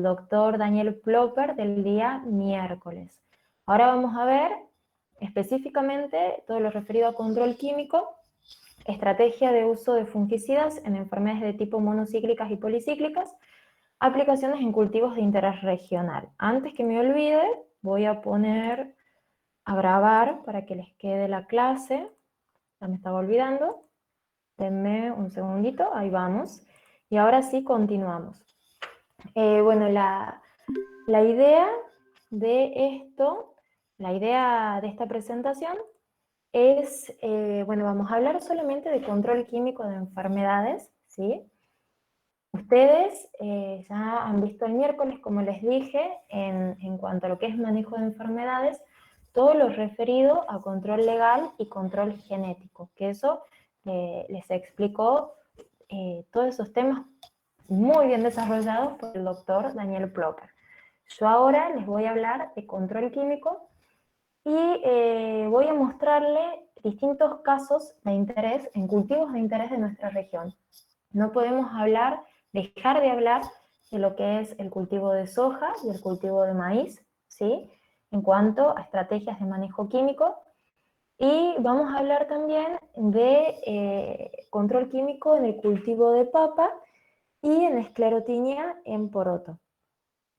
doctor Daniel Plopper del día miércoles. Ahora vamos a ver específicamente todo lo referido a control químico, estrategia de uso de fungicidas en enfermedades de tipo monocíclicas y policíclicas, aplicaciones en cultivos de interés regional. Antes que me olvide, voy a poner a grabar para que les quede la clase. Ya me estaba olvidando. Denme un segundito, ahí vamos. Y ahora sí, continuamos. Bueno, la idea de esto, la idea de esta presentación es, bueno, vamos a hablar solamente de control químico de enfermedades, ¿sí? Ustedes ya han visto el miércoles, como les dije, en cuanto a lo que es manejo de enfermedades, todo lo referido a control legal y control genético, que eso les explicó todos esos temas muy bien desarrollados por el doctor Daniel Plopper. Yo ahora les voy a hablar de control químico y voy a mostrarle distintos casos de interés en cultivos de interés de nuestra región. No podemos dejar de hablar de lo que es el cultivo de soja y el cultivo de maíz, ¿sí? En cuanto a estrategias de manejo químico. Y vamos a hablar también de control químico en el cultivo de papa y en esclerotinia en poroto.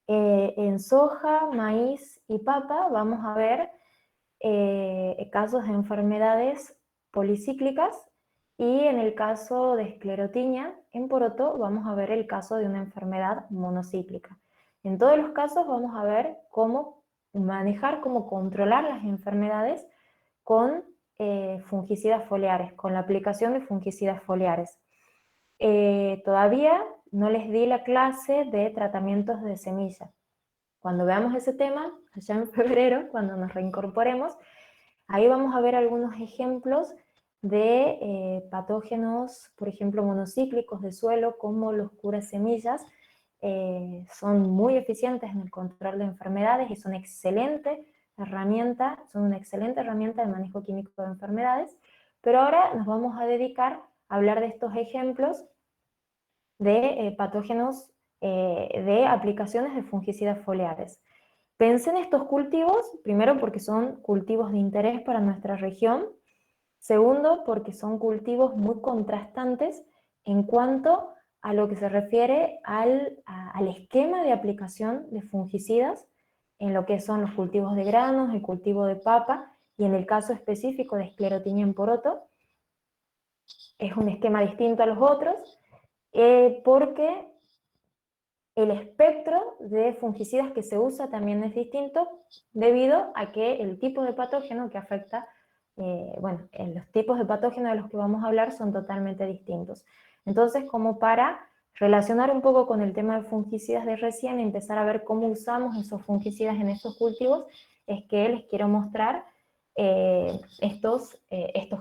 En soja, maíz y papa vamos a ver casos de enfermedades policíclicas y en el caso de esclerotinia en poroto vamos a ver el caso de una enfermedad monocíclica. En todos los casos vamos a ver cómo manejar, cómo controlar las enfermedades con fungicidas foliares, con la aplicación de fungicidas foliares. Todavía no les di la clase de tratamientos de semilla. Cuando veamos ese tema, allá en febrero, cuando nos reincorporemos, ahí vamos a ver algunos ejemplos de patógenos, por ejemplo, monocíclicos de suelo, como los curasemillas. Son muy eficientes en el control de enfermedades y son una excelente herramienta de manejo químico de enfermedades. Pero ahora nos vamos a dedicar a hablar de estos ejemplos de patógenos de aplicaciones de fungicidas foliares. Pensé en estos cultivos, primero porque son cultivos de interés para nuestra región, segundo porque son cultivos muy contrastantes en cuanto a lo que se refiere al esquema de aplicación de fungicidas en lo que son los cultivos de granos, el cultivo de papa y en el caso específico de esclerotinia en poroto. Es un esquema distinto a los otros porque el espectro de fungicidas que se usa también es distinto debido a que el tipo de patógeno que afecta, los tipos de patógenos de los que vamos a hablar son totalmente distintos. Entonces, como para relacionar un poco con el tema de fungicidas de recién y empezar a ver cómo usamos esos fungicidas en estos cultivos, es que les quiero mostrar estos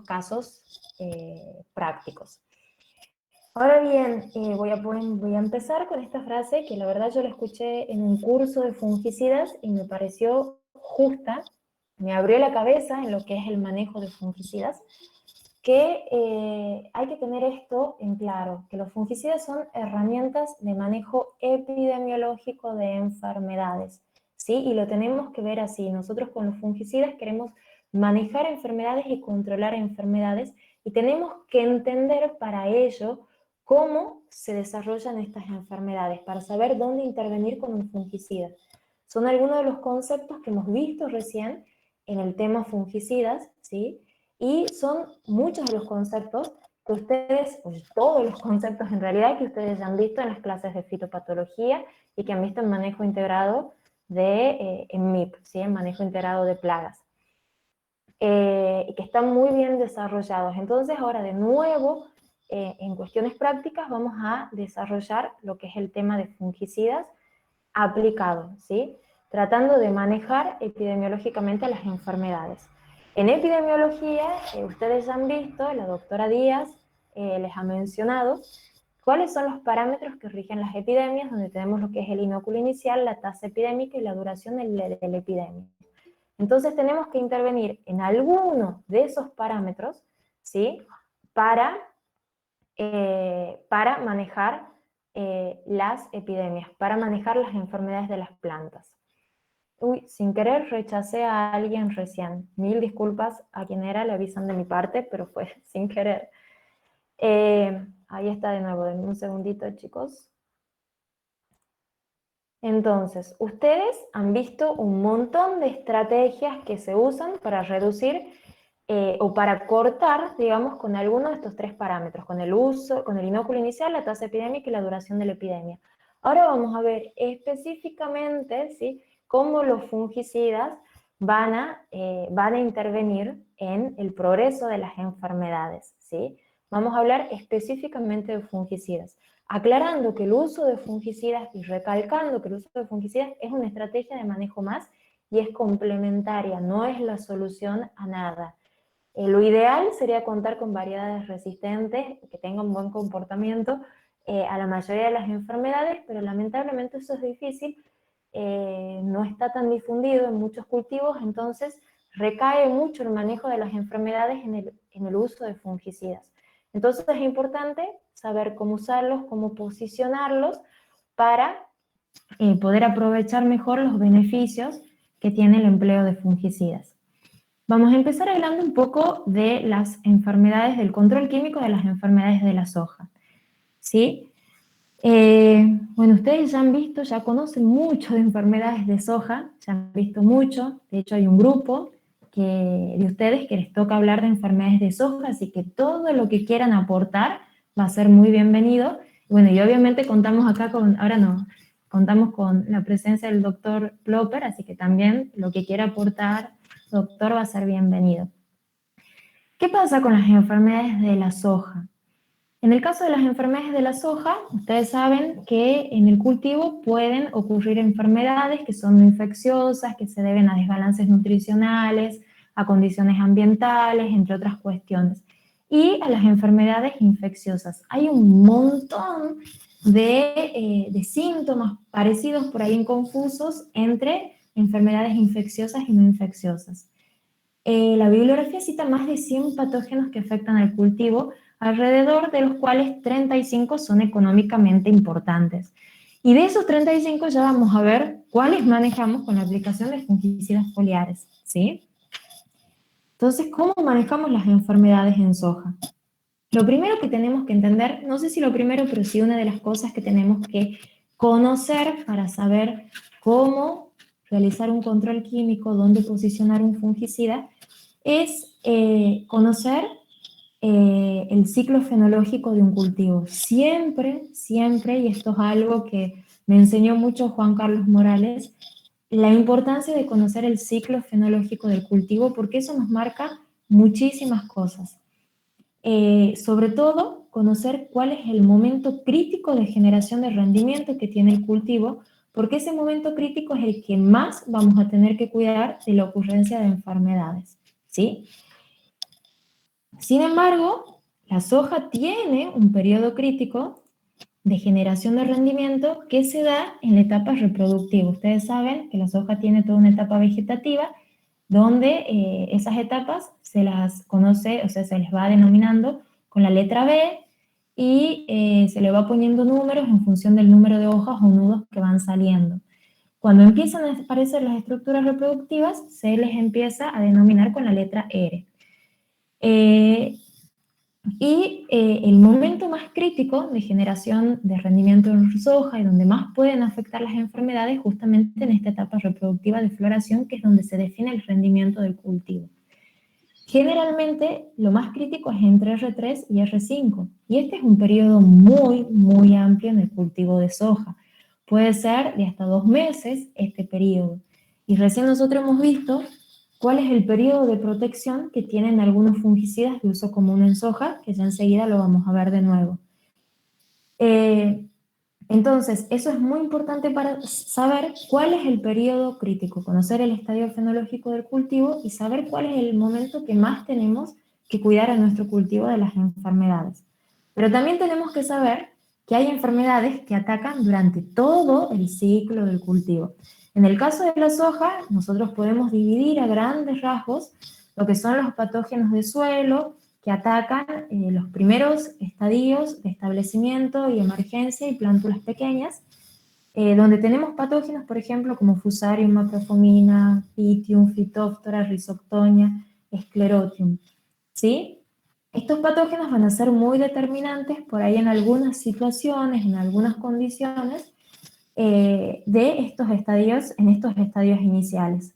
casos prácticos. Ahora bien, voy a empezar con esta frase que la verdad yo la escuché en un curso de fungicidas y me pareció justa, me abrió la cabeza en lo que es el manejo de fungicidas, que hay que tener esto en claro, que los fungicidas son herramientas de manejo epidemiológico de enfermedades, ¿sí? Y lo tenemos que ver así. Nosotros con los fungicidas queremos manejar enfermedades y controlar enfermedades y tenemos que entender para ello cómo se desarrollan estas enfermedades, para saber dónde intervenir con un fungicida. Son algunos de los conceptos que hemos visto recién en el tema fungicidas, ¿sí? Y son muchos de los conceptos que ustedes, pues todos los conceptos en realidad que ustedes ya han visto en las clases de fitopatología y que han visto en manejo integrado en MIP, ¿sí? En manejo integrado de plagas. Y que están muy bien desarrollados. Entonces ahora de nuevo, en cuestiones prácticas vamos a desarrollar lo que es el tema de fungicidas aplicado, ¿sí? Tratando de manejar epidemiológicamente las enfermedades. En epidemiología, ustedes ya han visto, la doctora Díaz les ha mencionado cuáles son los parámetros que rigen las epidemias, donde tenemos lo que es el inóculo inicial, la tasa epidémica y la duración de la epidemia. Entonces tenemos que intervenir en alguno de esos parámetros, ¿sí? Para manejar las epidemias, para manejar las enfermedades de las plantas. Uy, sin querer rechacé a alguien recién. Mil disculpas a quien era, le avisan de mi parte, pero fue sin querer. Ahí está de nuevo, denme un segundito, chicos. Entonces, ustedes han visto un montón de estrategias que se usan para reducir o para cortar, digamos, con alguno de estos tres parámetros, con el uso, con el inóculo inicial, la tasa epidémica y la duración de la epidemia. Ahora vamos a ver específicamente, ¿sí?, cómo los fungicidas van a intervenir en el progreso de las enfermedades, ¿sí? Vamos a hablar específicamente de fungicidas, aclarando que el uso de fungicidas y recalcando que el uso de fungicidas es una estrategia de manejo más y es complementaria, no es la solución a nada. Lo ideal sería contar con variedades resistentes que tengan un buen comportamiento a la mayoría de las enfermedades, pero lamentablemente eso es difícil, no está tan difundido en muchos cultivos, entonces recae mucho el manejo de las enfermedades en el uso de fungicidas. Entonces es importante saber cómo usarlos, cómo posicionarlos para poder aprovechar mejor los beneficios que tiene el empleo de fungicidas. Vamos a empezar hablando un poco de las enfermedades, del control químico de las enfermedades de la soja, ¿sí? Bueno, ustedes ya han visto, ya conocen mucho de enfermedades de soja, ya han visto mucho, de hecho hay un grupo de ustedes que les toca hablar de enfermedades de soja, así que todo lo que quieran aportar va a ser muy bienvenido. Bueno, y obviamente contamos acá contamos con la presencia del doctor Plopper, así que también lo que quiera aportar, doctor, va a ser bienvenido. ¿Qué pasa con las enfermedades de la soja? En el caso de las enfermedades de la soja, ustedes saben que en el cultivo pueden ocurrir enfermedades que son no infecciosas, que se deben a desbalances nutricionales, a condiciones ambientales, entre otras cuestiones, y a las enfermedades infecciosas. Hay un montón de síntomas parecidos por ahí inconfusos entre enfermedades infecciosas y no infecciosas. La bibliografía cita más de 100 patógenos que afectan al cultivo, alrededor de los cuales 35 son económicamente importantes. Y de esos 35 ya vamos a ver cuáles manejamos con la aplicación de fungicidas foliares, ¿sí? Entonces, ¿cómo manejamos las enfermedades en soja? Lo primero que tenemos que entender, no sé si lo primero, pero sí una de las cosas que tenemos que conocer para saber cómo realizar un control químico, dónde posicionar un fungicida, es conocer el ciclo fenológico de un cultivo. Siempre, siempre, y esto es algo que me enseñó mucho Juan Carlos Morales, la importancia de conocer el ciclo fenológico del cultivo, porque eso nos marca muchísimas cosas. Sobre todo, conocer cuál es el momento crítico de generación de rendimiento que tiene el cultivo, porque ese momento crítico es el que más vamos a tener que cuidar de la ocurrencia de enfermedades, ¿sí? Sin embargo, la soja tiene un periodo crítico de generación de rendimiento que se da en la etapa reproductiva. Ustedes saben que la soja tiene toda una etapa vegetativa donde esas etapas se las conoce, o sea, se les va denominando con la letra B y se le va poniendo números en función del número de hojas o nudos que van saliendo. Cuando empiezan a aparecer las estructuras reproductivas, se les empieza a denominar con la letra R. El momento más crítico de generación de rendimiento en soja y donde más pueden afectar las enfermedades justamente en esta etapa reproductiva de floración, que es donde se define el rendimiento del cultivo. Generalmente lo más crítico es entre R3 y R5 y este es un periodo muy, muy amplio en el cultivo de soja. Puede ser de hasta 2 meses este periodo. Y recién nosotros hemos visto cuál es el periodo de protección que tienen algunos fungicidas de uso común en soja, que ya enseguida lo vamos a ver de nuevo. Entonces, eso es muy importante para saber cuál es el periodo crítico, conocer el estadio fenológico del cultivo y saber cuál es el momento que más tenemos que cuidar a nuestro cultivo de las enfermedades. Pero también tenemos que saber que hay enfermedades que atacan durante todo el ciclo del cultivo. En el caso de la soja, nosotros podemos dividir a grandes rasgos lo que son los patógenos de suelo, que atacan los primeros estadios de establecimiento y emergencia y plántulas pequeñas, donde tenemos patógenos, por ejemplo, como Fusarium macrofomina, Pythium, Phytophthora, Rhizoctonia, Sclerotium, ¿sí? Estos patógenos van a ser muy determinantes por ahí en algunas situaciones, en algunas condiciones, de estos estadios, en estos estadios iniciales.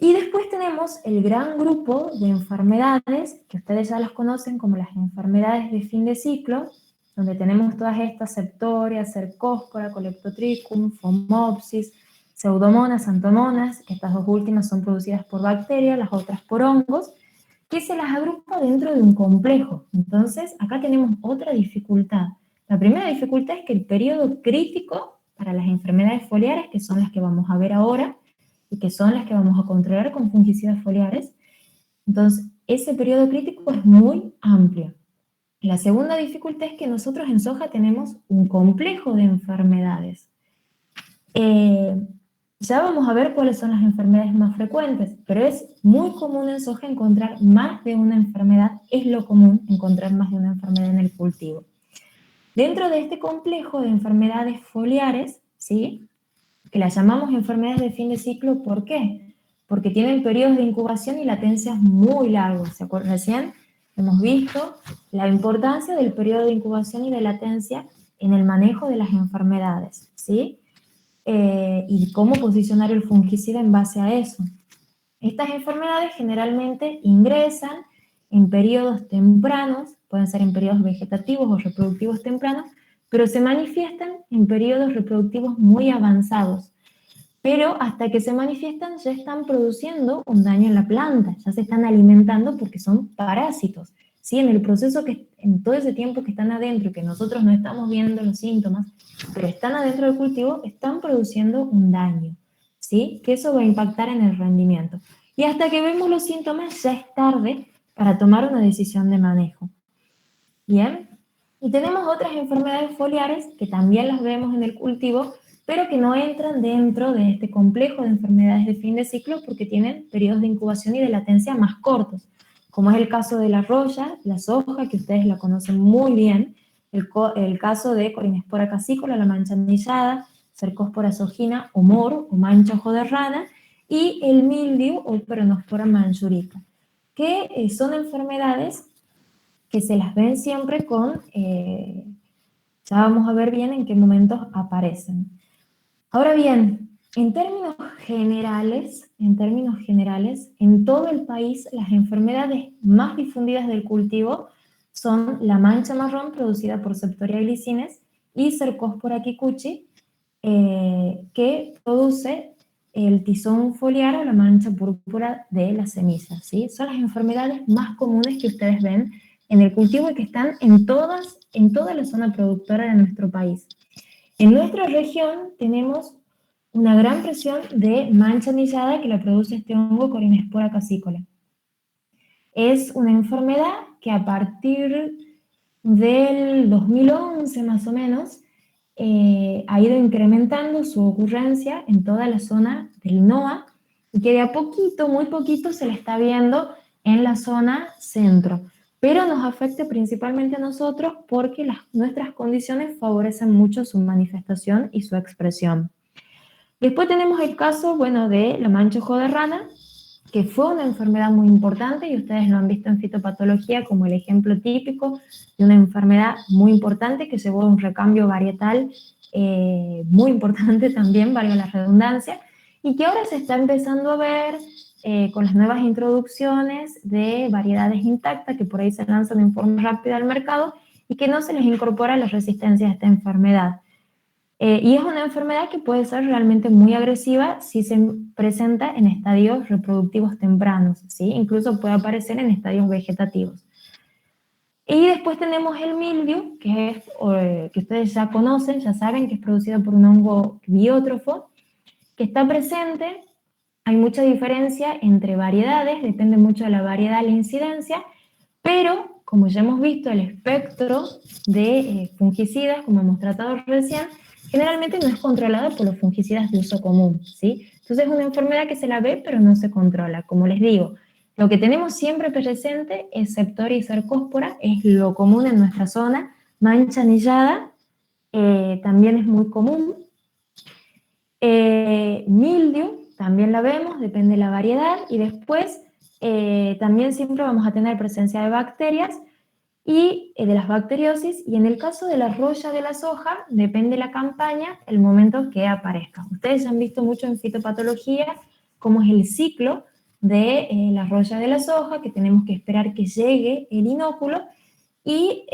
Y después tenemos el gran grupo de enfermedades, que ustedes ya las conocen como las enfermedades de fin de ciclo, donde tenemos todas estas Septoria, Cercospora, Colectotrichum, Phomopsis, Pseudomonas, Xanthomonas, que estas dos últimas son producidas por bacterias, las otras por hongos, que se las agrupa dentro de un complejo. Entonces, acá tenemos otra dificultad. La primera dificultad es que el periodo crítico para las enfermedades foliares, que son las que vamos a ver ahora, y que son las que vamos a controlar con fungicidas foliares, entonces ese periodo crítico es muy amplio. La segunda dificultad es que nosotros en soja tenemos un complejo de enfermedades. Ya vamos a ver cuáles son las enfermedades más frecuentes, pero es muy común en soja encontrar más de una enfermedad, es lo común encontrar más de una enfermedad en el cultivo. Dentro de este complejo de enfermedades foliares, ¿sí?, que las llamamos enfermedades de fin de ciclo, ¿por qué? Porque tienen periodos de incubación y latencias muy largos. Recién hemos visto la importancia del periodo de incubación y de latencia en el manejo de las enfermedades, ¿sí? Y cómo posicionar el fungicida en base a eso. Estas enfermedades generalmente ingresan en periodos tempranos, pueden ser en periodos vegetativos o reproductivos tempranos, pero se manifiestan en periodos reproductivos muy avanzados. Pero hasta que se manifiestan ya están produciendo un daño en la planta, ya se están alimentando porque son parásitos. ¿Sí? En el proceso, en todo ese tiempo que están adentro y que nosotros no estamos viendo los síntomas, pero están adentro del cultivo, están produciendo un daño, ¿sí? Que eso va a impactar en el rendimiento. Y hasta que vemos los síntomas ya es tarde para tomar una decisión de manejo. Bien, y tenemos otras enfermedades foliares que también las vemos en el cultivo, pero que no entran dentro de este complejo de enfermedades de fin de ciclo porque tienen periodos de incubación y de latencia más cortos, como es el caso de la roya, la soja, que ustedes la conocen muy bien, el caso de Corinespora cassícola, la mancha anillada, Cercospora sojina o mor, o mancha ojo de rana, y el mildiu o Peronospora manchurica, que son enfermedades que se las ven siempre con, ya vamos a ver bien en qué momentos aparecen. Ahora bien, en términos generales, en todo el país las enfermedades más difundidas del cultivo son la mancha marrón producida por Septoria glicines y Cercospora kikuchi, que produce el tizón foliar o la mancha púrpura de las semillas, ¿sí? Son las enfermedades más comunes que ustedes ven en el cultivo y que están en toda la zona productora de nuestro país. En nuestra región tenemos una gran presión de mancha anillada que la produce este hongo Corinespora cassícola. Es una enfermedad que a partir del 2011 más o menos ha ido incrementando su ocurrencia en toda la zona del NOA y que de a poquito, muy poquito, se la está viendo en la zona centro. Pero nos afecta principalmente a nosotros porque nuestras condiciones favorecen mucho su manifestación y su expresión. Después tenemos el caso, bueno, de la mancha ojo de rana, que fue una enfermedad muy importante y ustedes lo han visto en fitopatología como el ejemplo típico de una enfermedad muy importante que llevó a un recambio varietal muy importante también, valga la redundancia, y que ahora se está empezando a ver con las nuevas introducciones de variedades intactas que por ahí se lanzan en forma rápida al mercado y que no se les incorpora la resistencia a esta enfermedad. Y es una enfermedad que puede ser realmente muy agresiva si se presenta en estadios reproductivos tempranos, ¿sí? Incluso puede aparecer en estadios vegetativos. Y después tenemos el mildiu, que ustedes ya conocen, ya saben que es producido por un hongo biótrofo, que está presente. Hay mucha diferencia entre variedades, depende mucho de la variedad la incidencia, pero como ya hemos visto el espectro de fungicidas, como hemos tratado recién, generalmente no es controlada por los fungicidas de uso común, ¿sí? Entonces es una enfermedad que se la ve pero no se controla. Como les digo, Lo que tenemos siempre presente es Septoria y Cercospora, es lo común en nuestra zona. Mancha anillada también es muy común. Mildew también la vemos, depende de la variedad. Y después también siempre vamos a tener presencia de bacterias y de las bacteriosis. Y en el caso de la roya de la soja, depende de la campaña, el momento que aparezca. Ustedes han visto mucho en fitopatología cómo es el ciclo de la roya de la soja, que tenemos que esperar que llegue el inóculo y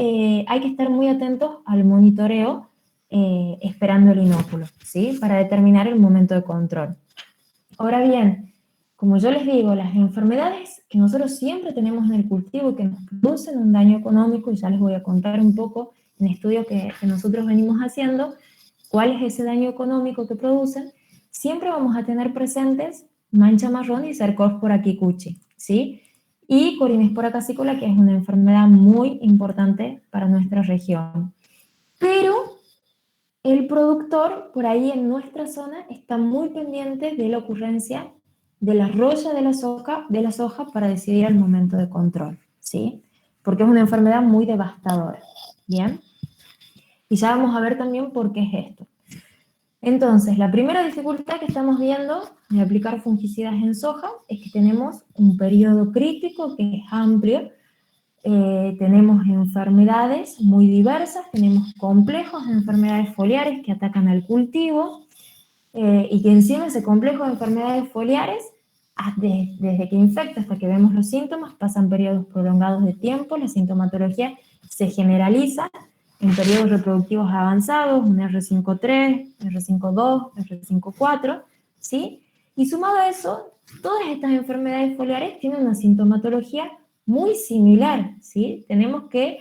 hay que estar muy atentos al monitoreo esperando el inóculo, ¿sí? Para determinar el momento de control. Ahora bien, como yo les digo, las enfermedades que nosotros siempre tenemos en el cultivo y que nos producen un daño económico, y ya les voy a contar un poco en estudios que nosotros venimos haciendo, cuál es ese daño económico que producen, siempre vamos a tener presentes mancha marrón y Cercospora kikuchi, ¿sí? Y Corinespora cassicula, que es una enfermedad muy importante para nuestra región. Pero el productor, por ahí en nuestra zona, está muy pendiente de la ocurrencia de la roya de la soja para decidir el momento de control, ¿sí? Porque es una enfermedad muy devastadora, ¿bien? Y ya vamos a ver también por qué es esto. Entonces, la primera dificultad que estamos viendo de aplicar fungicidas en soja es que tenemos un periodo crítico que es amplio. Tenemos enfermedades muy diversas, tenemos complejos de enfermedades foliares que atacan al cultivo y que encima ese complejo de enfermedades foliares, desde que infecta hasta que vemos los síntomas, pasan periodos prolongados de tiempo, la sintomatología se generaliza en periodos reproductivos avanzados, un R5.3, R5.2, R5.4, ¿sí? Y sumado a eso, todas estas enfermedades foliares tienen una sintomatología muy similar, ¿sí? Tenemos que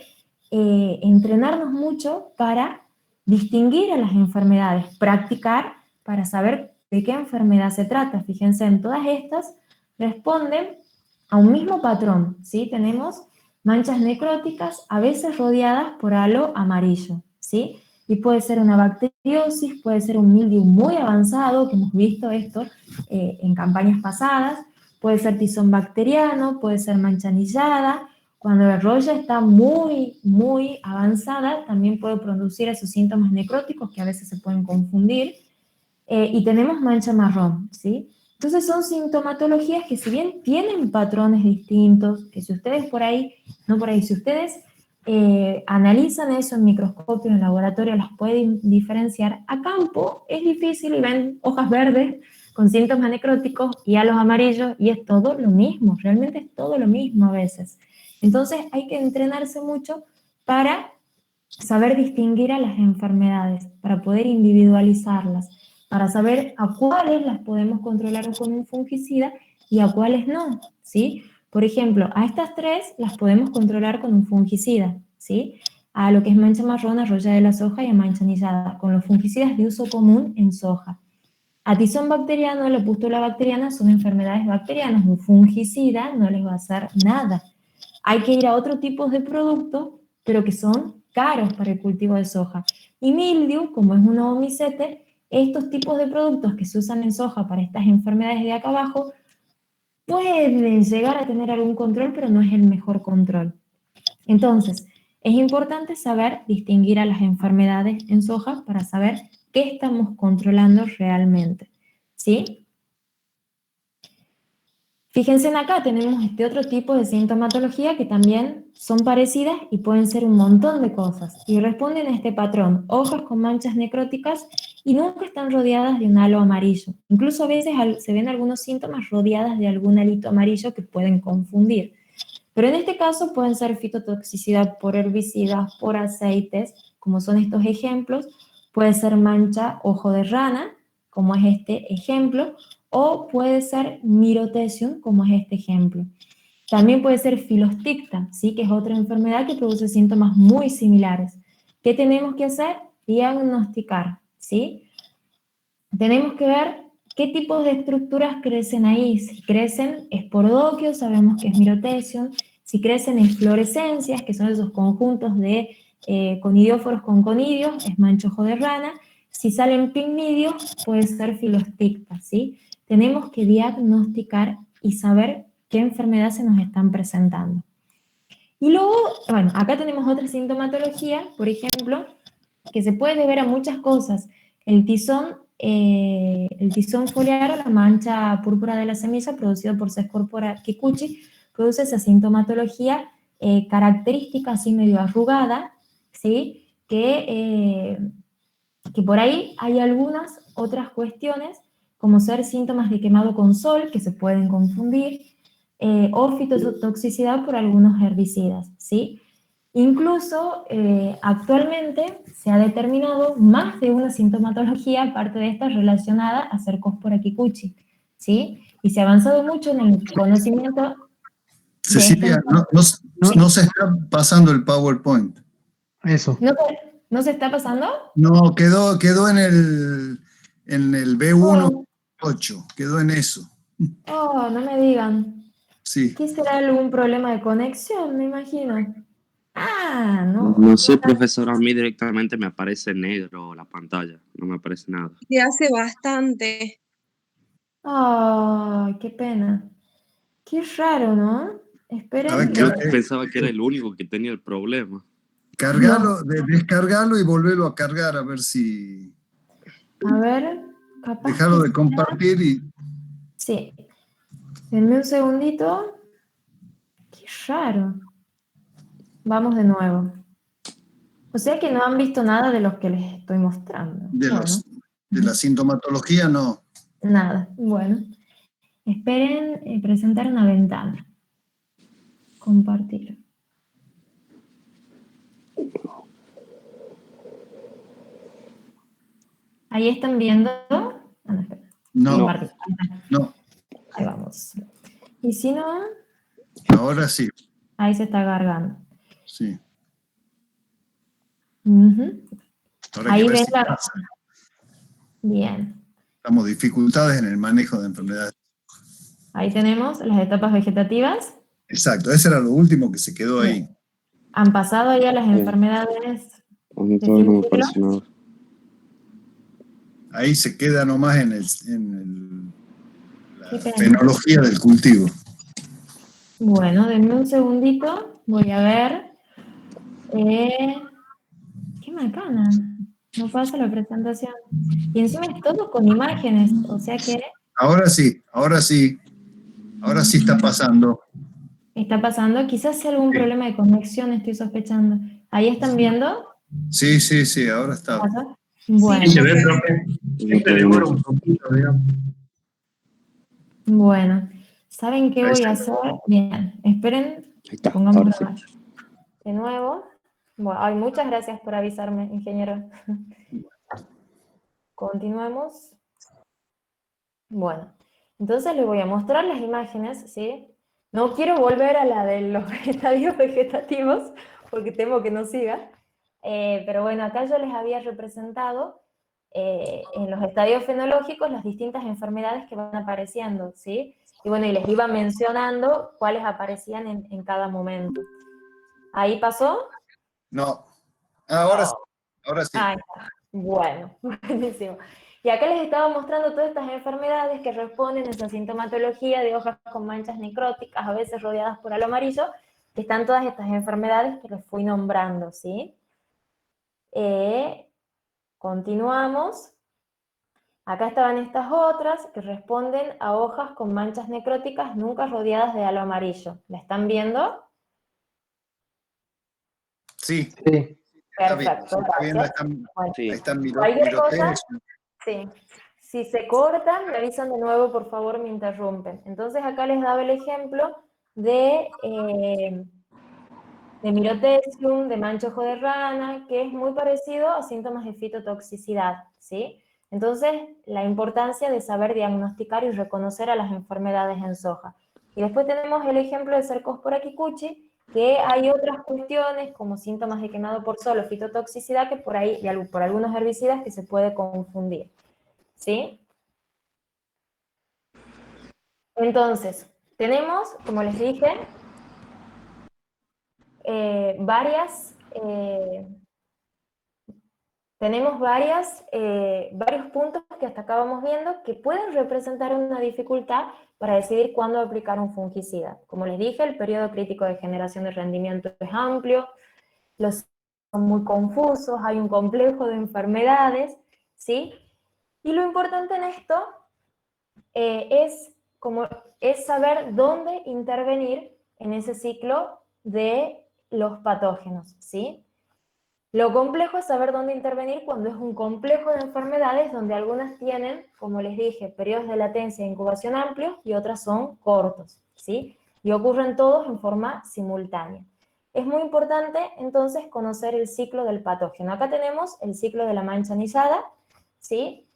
entrenarnos mucho para distinguir a las enfermedades, practicar para saber de qué enfermedad se trata. Fíjense, en todas estas responden a un mismo patrón, ¿sí? Tenemos manchas necróticas, a veces rodeadas por halo amarillo, ¿sí? Y puede ser una bacteriosis, puede ser un mildew muy avanzado, que hemos visto esto en campañas pasadas, puede ser tizón bacteriano, puede ser mancha anillada. Cuando la roya está muy, muy avanzada, también puede producir esos síntomas necróticos que a veces se pueden confundir. Y tenemos mancha marrón, ¿sí? Entonces son sintomatologías que si bien tienen patrones distintos, que si ustedes si ustedes analizan eso en microscopio, en laboratorio, las pueden diferenciar. A campo es difícil y ven hojas verdes con síntomas necróticos y halos amarillos y es todo lo mismo, realmente es todo lo mismo a veces. Entonces hay que entrenarse mucho para saber distinguir a las enfermedades, para poder individualizarlas, para saber a cuáles las podemos controlar con un fungicida y a cuáles no, ¿sí? Por ejemplo, a estas tres las podemos controlar con un fungicida, ¿sí? A lo que es mancha marrón, a roya de la soja y a mancha anillada, con los fungicidas de uso común en soja. A tizón bacteriano, la pústula bacteriana son enfermedades bacterianas, un fungicida no les va a hacer nada. Hay que ir a otro tipo de productos, pero que son caros para el cultivo de soja. Y mildew, como es un omicete, estos tipos de productos que se usan en soja para estas enfermedades de acá abajo pueden llegar a tener algún control, pero no es el mejor control. Entonces, es importante saber distinguir a las enfermedades en soja para saber qué estamos controlando realmente, ¿sí? Fíjense en acá, tenemos este otro tipo de sintomatología que también son parecidas y pueden ser un montón de cosas y responden a este patrón, hojas con manchas necróticas y nunca están rodeadas de un halo amarillo. Incluso a veces se ven algunos síntomas rodeadas de algún halito amarillo que pueden confundir. Pero en este caso pueden ser fitotoxicidad por herbicidas, por aceites, como son estos ejemplos, puede ser mancha ojo de rana, como es este ejemplo, o puede ser Mirotecium, como es este ejemplo. También puede ser Filosticta, ¿sí? Que es otra enfermedad que produce síntomas muy similares. ¿Qué tenemos que hacer? Diagnosticar, ¿sí? Tenemos que ver qué tipos de estructuras crecen ahí. Si crecen esporodoquios, sabemos que es Mirotecium. Si crecen inflorescencias, que son esos conjuntos de conidióforos con conidios, es manchojo de rana. Si salen pigmidios, puede ser Filosticta, ¿sí? Tenemos que diagnosticar y saber qué enfermedad se nos están presentando. Y luego, bueno, acá tenemos otra sintomatología, por ejemplo, que se puede deber a muchas cosas. El tizón foliar o la mancha púrpura de la semilla producido por Cercospora kikuchi produce esa sintomatología característica así medio arrugada, ¿sí? Que por ahí hay algunas otras cuestiones, como ser síntomas de quemado con sol, que se pueden confundir, o fitotoxicidad por algunos herbicidas, ¿sí? Incluso actualmente se ha determinado más de una sintomatología, aparte de esta, relacionada a Cercospora kikuchi, ¿sí? Y se ha avanzado mucho en el conocimiento de esta Cecilia, enfermedad. no se está pasando el PowerPoint. Eso. ¿No se está pasando? No, quedó en el Oh, B1.8, quedó en eso. oh, no me digan. Sí. ¿Qué será algún problema de conexión? Me imagino. Ah, no. No sé, profesor, a mí directamente me aparece negro la pantalla, no me aparece nada. Que hace bastante. Ay, qué pena. Qué raro, ¿no? A ver, Esperen. Yo pensaba que era el único que tenía el problema. cargalo, descargalo y volverlo a cargar a ver si... A ver, capaz Dejarlo que de sea. compartir y... Sí. Denme un segundito. Qué raro. Vamos de nuevo. O sea que no han visto nada de los que les estoy mostrando. De Bueno, de la sintomatología no. nada. Bueno. Esperen presentar una ventana. Compartir. Ahí están viendo. Ah, no, espera. No, Compartir. no. Ahí vamos. Y si no, Ahora sí, ahí se está cargando. sí. Ujú. Ahora hay que Ahí ver ven si la... pasa. Bien. Estamos dificultades en el manejo de enfermedades. Ahí tenemos las etapas vegetativas. Exacto, ese era lo último que se quedó ahí. Bien. Han pasado ya las enfermedades A mí de todavía fin no de me siglo. aparece nada. Ahí se queda nomás la Qué pena. fenología del cultivo. Bueno, denme un segundito. Voy a ver. Qué macana. No pasa la presentación. Y encima es todo con imágenes. O sea que Ahora sí, ahora sí está pasando. está pasando. Quizás sea algún Sí, problema de conexión, estoy sospechando. Ahí están viendo. sí, ahora está. ¿Pasa? Sí, Bueno, Se ve, profe. Siempre demora un poquito, digamos. bueno. ¿Saben qué Ahí voy a está. hacer? Bien, esperen, Ahí está, pongamos ahora sí. grabar. De nuevo. Bueno, ay, muchas gracias por avisarme, ingeniero. Continuemos. Bueno, entonces les voy a mostrar las imágenes, ¿sí? No quiero volver a la de los estadios vegetativos, porque temo que no siga. Pero bueno, acá yo les había representado en los estadios fenológicos las distintas enfermedades que van apareciendo, ¿sí? Y bueno, y les iba mencionando cuáles aparecían en cada momento. ¿Ahí pasó? No, ahora sí, Oh, ahora sí. ahí está. Bueno, buenísimo. Y acá les estaba mostrando todas estas enfermedades que responden a esa sintomatología de hojas con manchas necróticas, a veces rodeadas por halo amarillo, que están todas estas enfermedades que les fui nombrando, ¿sí? Continuamos. Acá estaban estas otras que responden a hojas con manchas necróticas nunca rodeadas de halo amarillo. ¿La están viendo? Sí, Sí. está bien. Perfecto, Está bien, gracias. Bueno, ahí Sí. están cualquier cosa, mirotes. sí. Si se cortan, me avisan de nuevo, por favor, me interrumpen. Entonces acá les daba el ejemplo de Mirotecium, de mancho ojo de rana, que es muy parecido a síntomas de fitotoxicidad, ¿sí? Entonces, la importancia de saber diagnosticar y reconocer a las enfermedades en soja. Y después tenemos el ejemplo de Cercospora kikuchi, que hay otras cuestiones como síntomas de quemado por sol o fitotoxicidad que por ahí, por algunos herbicidas que se puede confundir, ¿sí? Entonces, tenemos, como les dije, varias tenemos varios puntos que hasta acá vamos viendo que pueden representar una dificultad para decidir cuándo aplicar un fungicida. Como les dije, el periodo crítico de generación de rendimiento es amplio, los son muy confusos, hay un complejo de enfermedades, ¿sí? Y lo importante en esto es saber dónde intervenir en ese ciclo de los patógenos, ¿sí? Lo complejo es saber dónde intervenir cuando es un complejo de enfermedades donde algunas tienen, como les dije, periodos de latencia e incubación amplios y otras son cortos, ¿sí? Y ocurren todos en forma simultánea. Es muy importante, entonces, conocer el ciclo del patógeno. Acá tenemos el ciclo de la mancha anillada, ¿sí?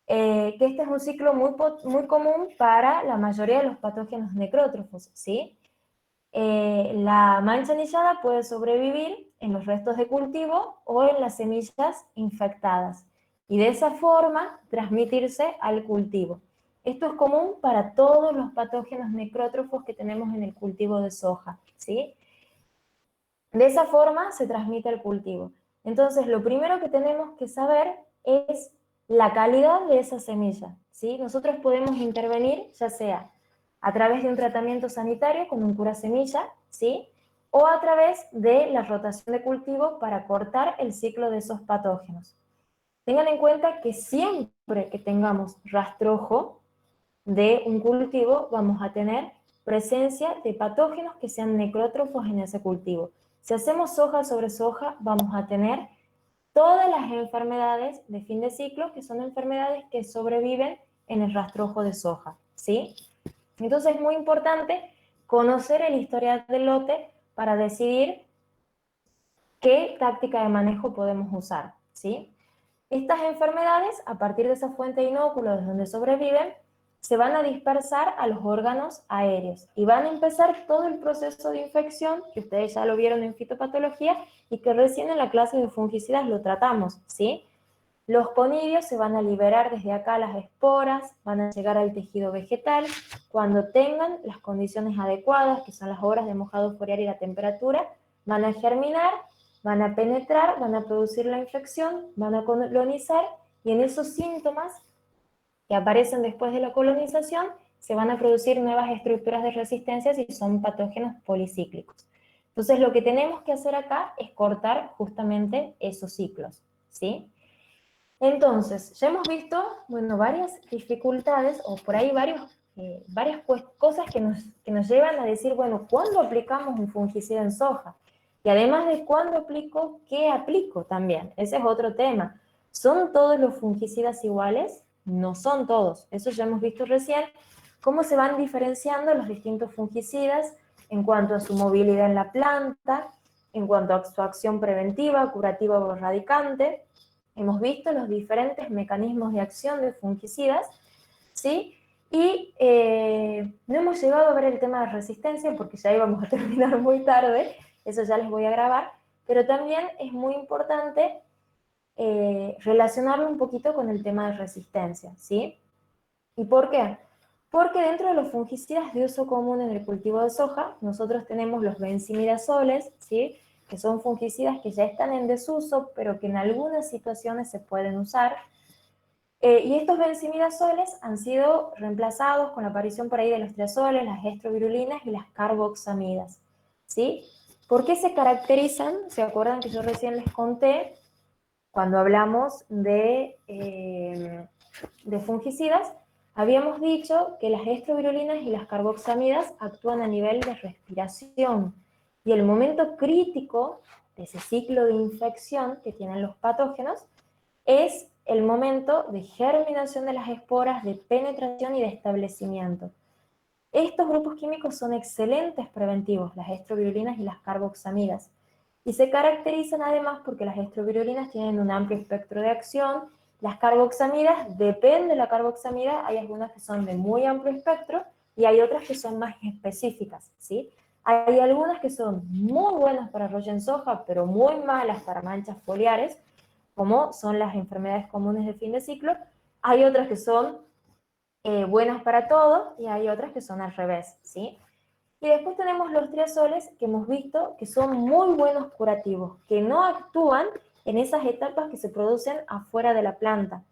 Que este es un ciclo muy común para la mayoría de los patógenos necrótrofos, ¿sí? La mancha anillada puede sobrevivir en los restos de cultivo o en las semillas infectadas y de esa forma transmitirse al cultivo. Esto es común para todos los patógenos necrótrofos que tenemos en el cultivo de soja, ¿sí? De esa forma se transmite al cultivo. Entonces, lo primero que tenemos que saber es la calidad de esa semilla, ¿sí? Nosotros podemos intervenir, ya sea a través de un tratamiento sanitario con un cura semilla, ¿sí? O a través de la rotación de cultivo para cortar el ciclo de esos patógenos. Tengan en cuenta que siempre que tengamos rastrojo de un cultivo, vamos a tener presencia de patógenos que sean necrótrofos en ese cultivo. Si hacemos soja sobre soja, vamos a tener todas las enfermedades de fin de ciclo, que son enfermedades que sobreviven en el rastrojo de soja, ¿sí? Entonces es muy importante conocer el historial del lote para decidir qué táctica de manejo podemos usar, ¿sí? Estas enfermedades, a partir de esa fuente de inóculos donde sobreviven, se van a dispersar a los órganos aéreos y van a empezar todo el proceso de infección, que ustedes ya lo vieron en fitopatología y que recién en la clase de fungicidas lo tratamos, ¿sí? Los conidios se van a liberar desde acá las esporas, van a llegar al tejido vegetal, cuando tengan las condiciones adecuadas, que son las horas de mojado foliar y la temperatura, van a germinar, van a penetrar, van a producir la infección, van a colonizar, y en esos síntomas que aparecen después de la colonización, se van a producir nuevas estructuras de resistencia y son patógenos policíclicos. Entonces lo que tenemos que hacer acá es cortar justamente esos ciclos, ¿sí? Entonces, ya hemos visto, bueno, varias dificultades o por ahí varias cosas que nos llevan a decir, bueno, ¿cuándo aplicamos un fungicida en soja? Y además de cuándo aplico, ¿qué aplico también? Ese es otro tema. ¿Son todos los fungicidas iguales? No son todos. Eso ya hemos visto recién, cómo se van diferenciando los distintos fungicidas en cuanto a su movilidad en la planta, en cuanto a su acción preventiva, curativa o erradicante. Hemos visto los diferentes mecanismos de acción de fungicidas, ¿sí? Y no hemos llegado a ver el tema de resistencia porque ya íbamos a terminar muy tarde, eso ya les voy a grabar, pero también es muy importante relacionarlo un poquito con el tema de resistencia, ¿sí? ¿Y por qué? Porque dentro de los fungicidas de uso común en el cultivo de soja, nosotros tenemos los benzimidazoles, ¿sí? Que son fungicidas que ya están en desuso, pero que en algunas situaciones se pueden usar. Y estos benzimidazoles han sido reemplazados con la aparición por ahí de los triazoles, las estrovirulinas y las carboxamidas, ¿sí? ¿Por qué se caracterizan? ¿Se acuerdan que yo recién les conté cuando hablamos de fungicidas? Habíamos dicho que las estrovirulinas y las carboxamidas actúan a nivel de respiración y el momento crítico de ese ciclo de infección que tienen los patógenos es el momento de germinación de las esporas, de penetración y de establecimiento. Estos grupos químicos son excelentes preventivos, las estrovirulinas y las carboxamidas, y se caracterizan además porque las estrovirulinas tienen un amplio espectro de acción. Las carboxamidas, depende de la carboxamida, hay algunas que son de muy amplio espectro y hay otras que son más específicas, ¿sí? Hay algunas que son muy buenas para rollo en soja, pero muy malas para manchas foliares, como son las enfermedades comunes de fin de ciclo. Hay otras que son buenas para todo y hay otras que son al revés, ¿sí? Y después tenemos los triazoles que hemos visto que son muy buenos curativos, que no actúan en esas etapas que se producen afuera de la planta,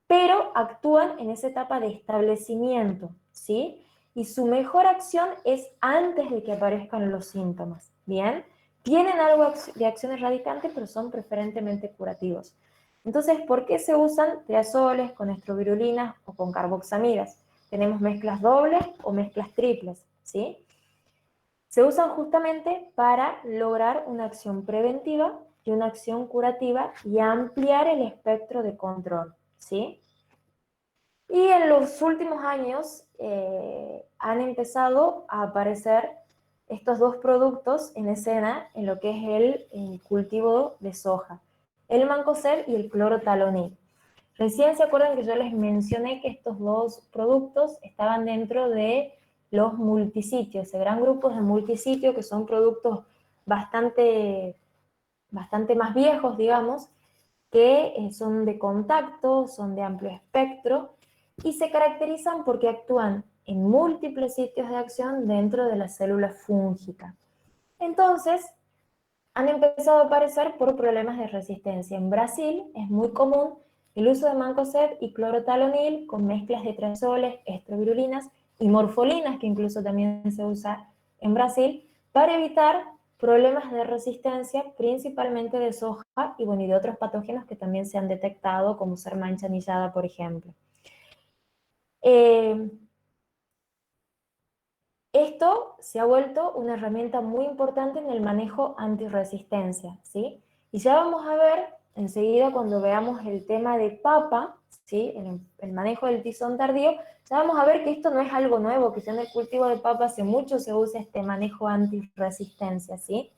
pero actúan en esa etapa de establecimiento, ¿sí? Y su mejor acción es antes de que aparezcan los síntomas, ¿bien? Tienen algo de acciones radicantes, pero son preferentemente curativos. Entonces, ¿por qué se usan triazoles con estrovirulinas o con carboxamidas? Tenemos mezclas dobles o mezclas triples, ¿sí? Se usan justamente para lograr una acción preventiva y una acción curativa y ampliar el espectro de control, ¿sí? Y en los últimos años han empezado a aparecer estos dos productos en escena en lo que es el cultivo de soja, el mancozeb y el clorotalonil. Recién se acuerdan que yo les mencioné que estos dos productos estaban dentro de los multisitios, ese gran grupo de multisitio que son productos bastante más viejos, digamos, que son de contacto, son de amplio espectro y se caracterizan porque actúan en múltiples sitios de acción dentro de la célula fúngica. Entonces, han empezado a aparecer por problemas de resistencia. En Brasil es muy común el uso de mancozeb y clorotalonil con mezclas de triazoles, estrovirulinas y morfolinas, que incluso también se usa en Brasil, para evitar problemas de resistencia, principalmente de soja y, bueno, y de otros patógenos que también se han detectado, como ser mancha anillada, por ejemplo. Esto se ha vuelto una herramienta muy importante en el manejo antirresistencia, ¿sí? Y ya vamos a ver enseguida cuando veamos el tema de papa, ¿sí? El manejo del tizón tardío, ya vamos a ver que esto no es algo nuevo, que ya en el cultivo de papa hace mucho se usa este manejo antirresistencia, ¿sí?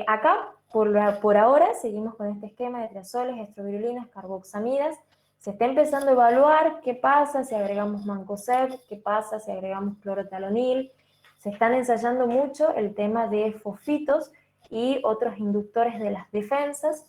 Acá, por ahora, seguimos con este esquema de triazoles, estrovirulinas, carboxamidas. Se está empezando a evaluar qué pasa si agregamos mancozeb, qué pasa si agregamos clorotalonil. Se están ensayando mucho el tema de fosfitos y otros inductores de las defensas.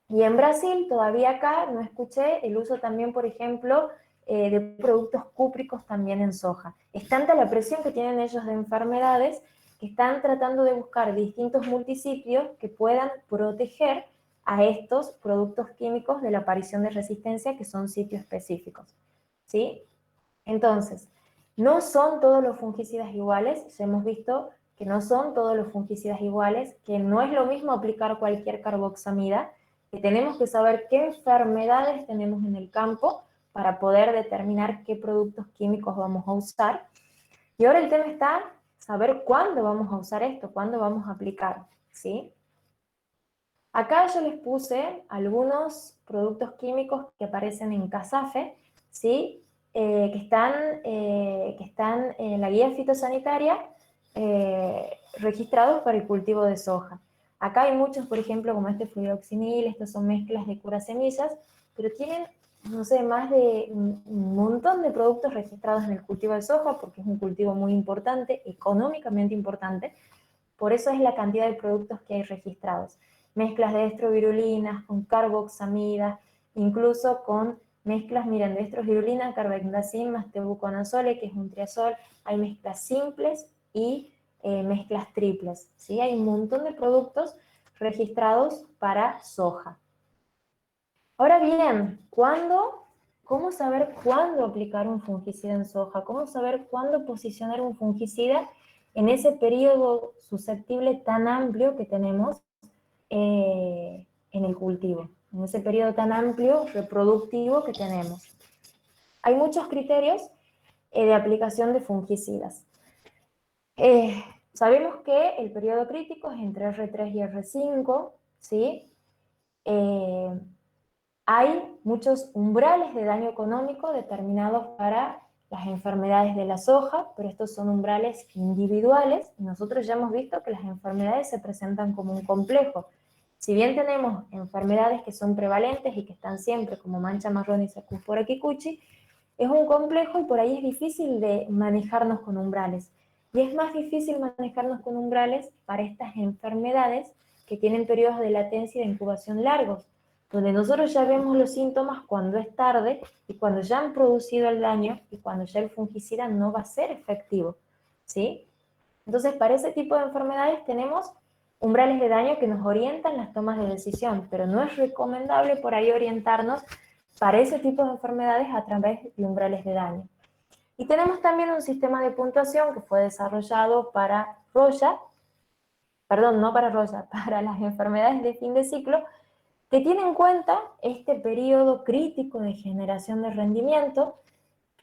Y en Brasil, todavía acá, no escuché el uso también, por ejemplo, de productos cúpricos también en soja. Es tanta la presión que tienen ellos de enfermedades que están tratando de buscar distintos multisitios que puedan proteger a estos productos químicos de la aparición de resistencia, que son sitios específicos, ¿sí? Entonces, no son todos los fungicidas iguales, ya hemos visto que no son todos los fungicidas iguales, que no es lo mismo aplicar cualquier carboxamida, que tenemos que saber qué enfermedades tenemos en el campo para poder determinar qué productos químicos vamos a usar. Y ahora el tema está saber cuándo vamos a usar esto, cuándo vamos a aplicar, ¿sí? Acá yo les puse algunos productos químicos que aparecen en CASAFE, ¿sí? Que están en la guía fitosanitaria registrados para el cultivo de soja. Acá hay muchos, por ejemplo, como este fluoxinil, estas son mezclas de curasemillas, pero tienen, no sé, más de un montón de productos registrados en el cultivo de soja, porque es un cultivo muy importante, económicamente importante, por eso es la cantidad de productos que hay registrados. Mezclas de estrovirulinas, con carboxamida, incluso con mezclas, miren, de estrovirulina, carbendazim, más tebuconazole, que es un triazol. Hay mezclas simples y mezclas triples, ¿sí? Hay un montón de productos registrados para soja. Ahora bien, ¿cómo saber cuándo aplicar un fungicida en soja? ¿Cómo saber cuándo posicionar un fungicida en ese periodo susceptible tan amplio que tenemos en el cultivo? En ese periodo tan amplio reproductivo que tenemos. Hay muchos criterios de aplicación de fungicidas. Sabemos que el periodo crítico es entre R3 y R5, ¿sí? Hay muchos umbrales de daño económico determinados para las enfermedades de la soja, pero estos son umbrales individuales y nosotros ya hemos visto que las enfermedades se presentan como un complejo. Si bien tenemos enfermedades que son prevalentes y que están siempre, como mancha marrón y Sarcópora kikuchi, es un complejo y por ahí es difícil de manejarnos con umbrales. Y es más difícil manejarnos con umbrales para estas enfermedades que tienen periodos de latencia y de incubación largos, donde nosotros ya vemos los síntomas cuando es tarde y cuando ya han producido el daño y cuando ya el fungicida no va a ser efectivo, ¿sí? Entonces, para ese tipo de enfermedades tenemos umbrales de daño que nos orientan las tomas de decisión, pero no es recomendable por ahí orientarnos para ese tipo de enfermedades a través de umbrales de daño. Y tenemos también un sistema de puntuación que fue desarrollado para Roya, perdón, no para Roya, para las enfermedades de fin de ciclo, que tiene en cuenta este periodo crítico de generación de rendimiento.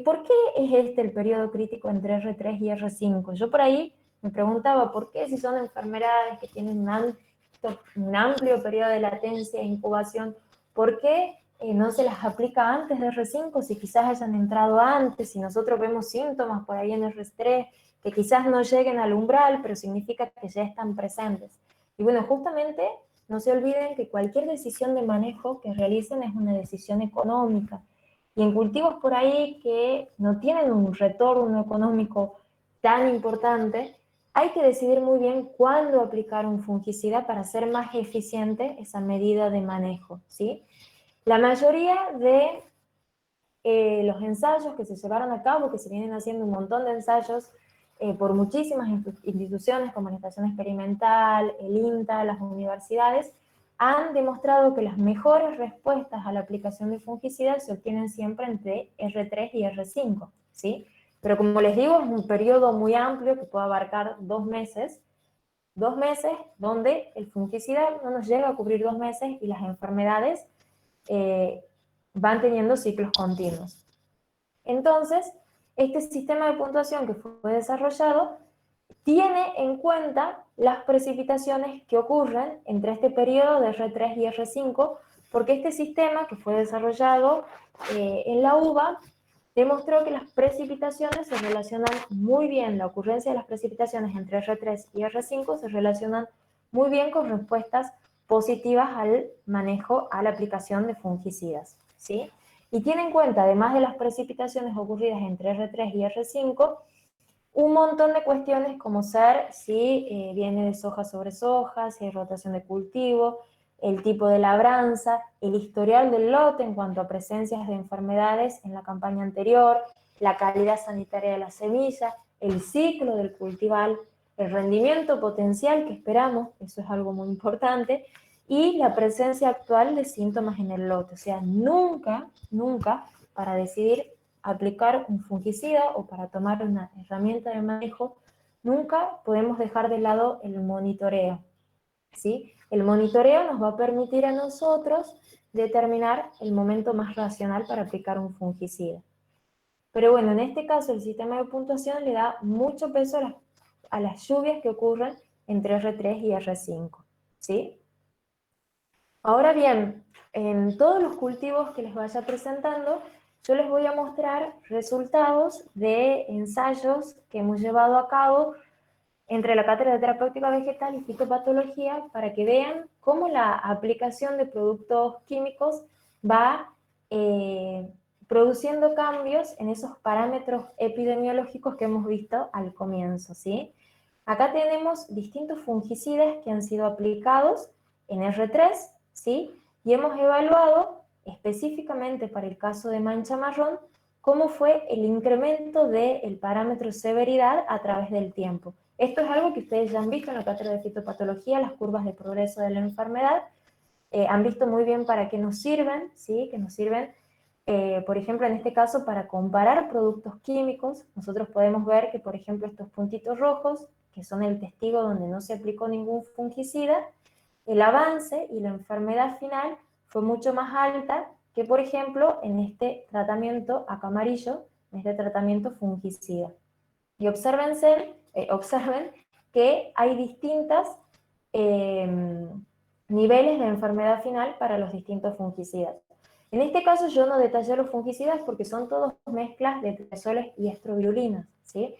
¿Por qué es este el periodo crítico entre R3 y R5? Yo por ahí me preguntaba, ¿por qué si son enfermedades que tienen un amplio periodo de latencia e incubación, por qué no se las aplica antes de R5 si quizás hayan entrado antes, si nosotros vemos síntomas por ahí en R3 que quizás no lleguen al umbral, pero significa que ya están presentes? Y bueno, justamente no se olviden que cualquier decisión de manejo que realicen es una decisión económica. Y en cultivos por ahí que no tienen un retorno económico tan importante, hay que decidir muy bien cuándo aplicar un fungicida para hacer más eficiente esa medida de manejo, ¿sí? La mayoría de los ensayos que se llevaron a cabo, que se vienen haciendo un montón de ensayos por muchísimas instituciones como la Estación Experimental, el INTA, las universidades, han demostrado que las mejores respuestas a la aplicación de fungicidas se obtienen siempre entre R3 y R5, ¿sí? Pero como les digo, es un periodo muy amplio que puede abarcar 2 meses donde el fungicida no nos llega a cubrir 2 meses y las enfermedades van teniendo ciclos continuos. Entonces, este sistema de puntuación que fue desarrollado tiene en cuenta las precipitaciones que ocurren entre este periodo de R3 y R5, porque este sistema que fue desarrollado en la uva demostró que las precipitaciones se relacionan muy bien, la ocurrencia de las precipitaciones entre R3 y R5 se relacionan muy bien con respuestas positivas al manejo, a la aplicación de fungicidas, ¿sí? Y tiene en cuenta, además de las precipitaciones ocurridas entre R3 y R5, un montón de cuestiones como ser si viene de soja sobre soja, si hay rotación de cultivo, el tipo de labranza, el historial del lote en cuanto a presencias de enfermedades en la campaña anterior, la calidad sanitaria de la semilla, el ciclo del cultivar, el rendimiento potencial que esperamos, eso es algo muy importante, y la presencia actual de síntomas en el lote. O sea, nunca para decidir aplicar un fungicida o para tomar una herramienta de manejo, nunca podemos dejar de lado el monitoreo, ¿sí? El monitoreo nos va a permitir a nosotros determinar el momento más racional para aplicar un fungicida. Pero bueno, en este caso el sistema de puntuación le da mucho peso a las lluvias que ocurren entre R3 y R5, ¿sí? Ahora bien, en todos los cultivos que les vaya presentando, yo les voy a mostrar resultados de ensayos que hemos llevado a cabo entre la Cátedra de Terapéutica Vegetal y Fitopatología para que vean cómo la aplicación de productos químicos va produciendo cambios en esos parámetros epidemiológicos que hemos visto al comienzo, ¿sí? Acá tenemos distintos fungicidas que han sido aplicados en R3, ¿sí? Y hemos evaluado específicamente para el caso de mancha marrón cómo fue el incremento del parámetro severidad a través del tiempo. Esto es algo que ustedes ya han visto en la cátedra de fitopatología, las curvas de progreso de la enfermedad. Han visto muy bien para qué nos sirven, ¿sí? Que nos sirven, por ejemplo, en este caso, para comparar productos químicos. Nosotros podemos ver que, por ejemplo, estos puntitos rojos, que son el testigo donde no se aplicó ningún fungicida, el avance y la enfermedad final fue mucho más alta que, por ejemplo, en este tratamiento acá amarillo, en este tratamiento fungicida. Y observen que hay distintos niveles de enfermedad final para los distintos fungicidas. En este caso yo no detallé los fungicidas porque son todos mezclas de triazoles y estrobirulinas, ¿sí?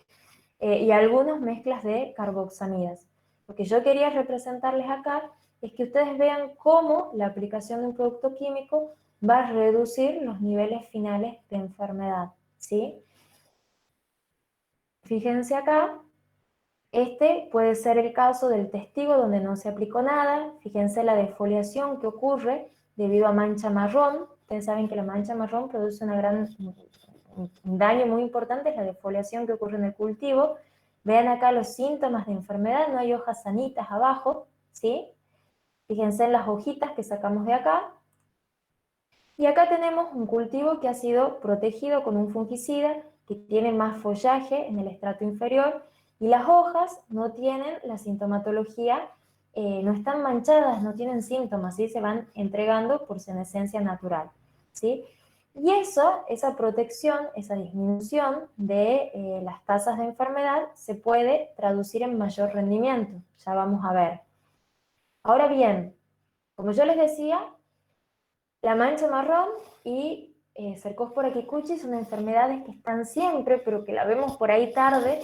Y algunas mezclas de carboxamidas. Lo que yo quería representarles acá es que ustedes vean cómo la aplicación de un producto químico va a reducir los niveles finales de enfermedad, ¿sí? Fíjense acá, este puede ser el caso del testigo donde no se aplicó nada. Fíjense la defoliación que ocurre debido a mancha marrón. Ustedes saben que la mancha marrón produce un daño muy importante, es la defoliación que ocurre en el cultivo. Vean acá los síntomas de enfermedad, no hay hojas sanitas abajo, ¿sí? Fíjense en las hojitas que sacamos de acá. Y acá tenemos un cultivo que ha sido protegido con un fungicida, que tiene más follaje en el estrato inferior, y las hojas no tienen la sintomatología, no están manchadas, no tienen síntomas, ¿sí? Se van entregando por senescencia natural, ¿sí? Y esa protección, esa disminución de las tasas de enfermedad se puede traducir en mayor rendimiento, ya vamos a ver. Ahora bien, como yo les decía, la mancha marrón y Cercospora kikuchi son enfermedades que están siempre, pero que la vemos por ahí tarde,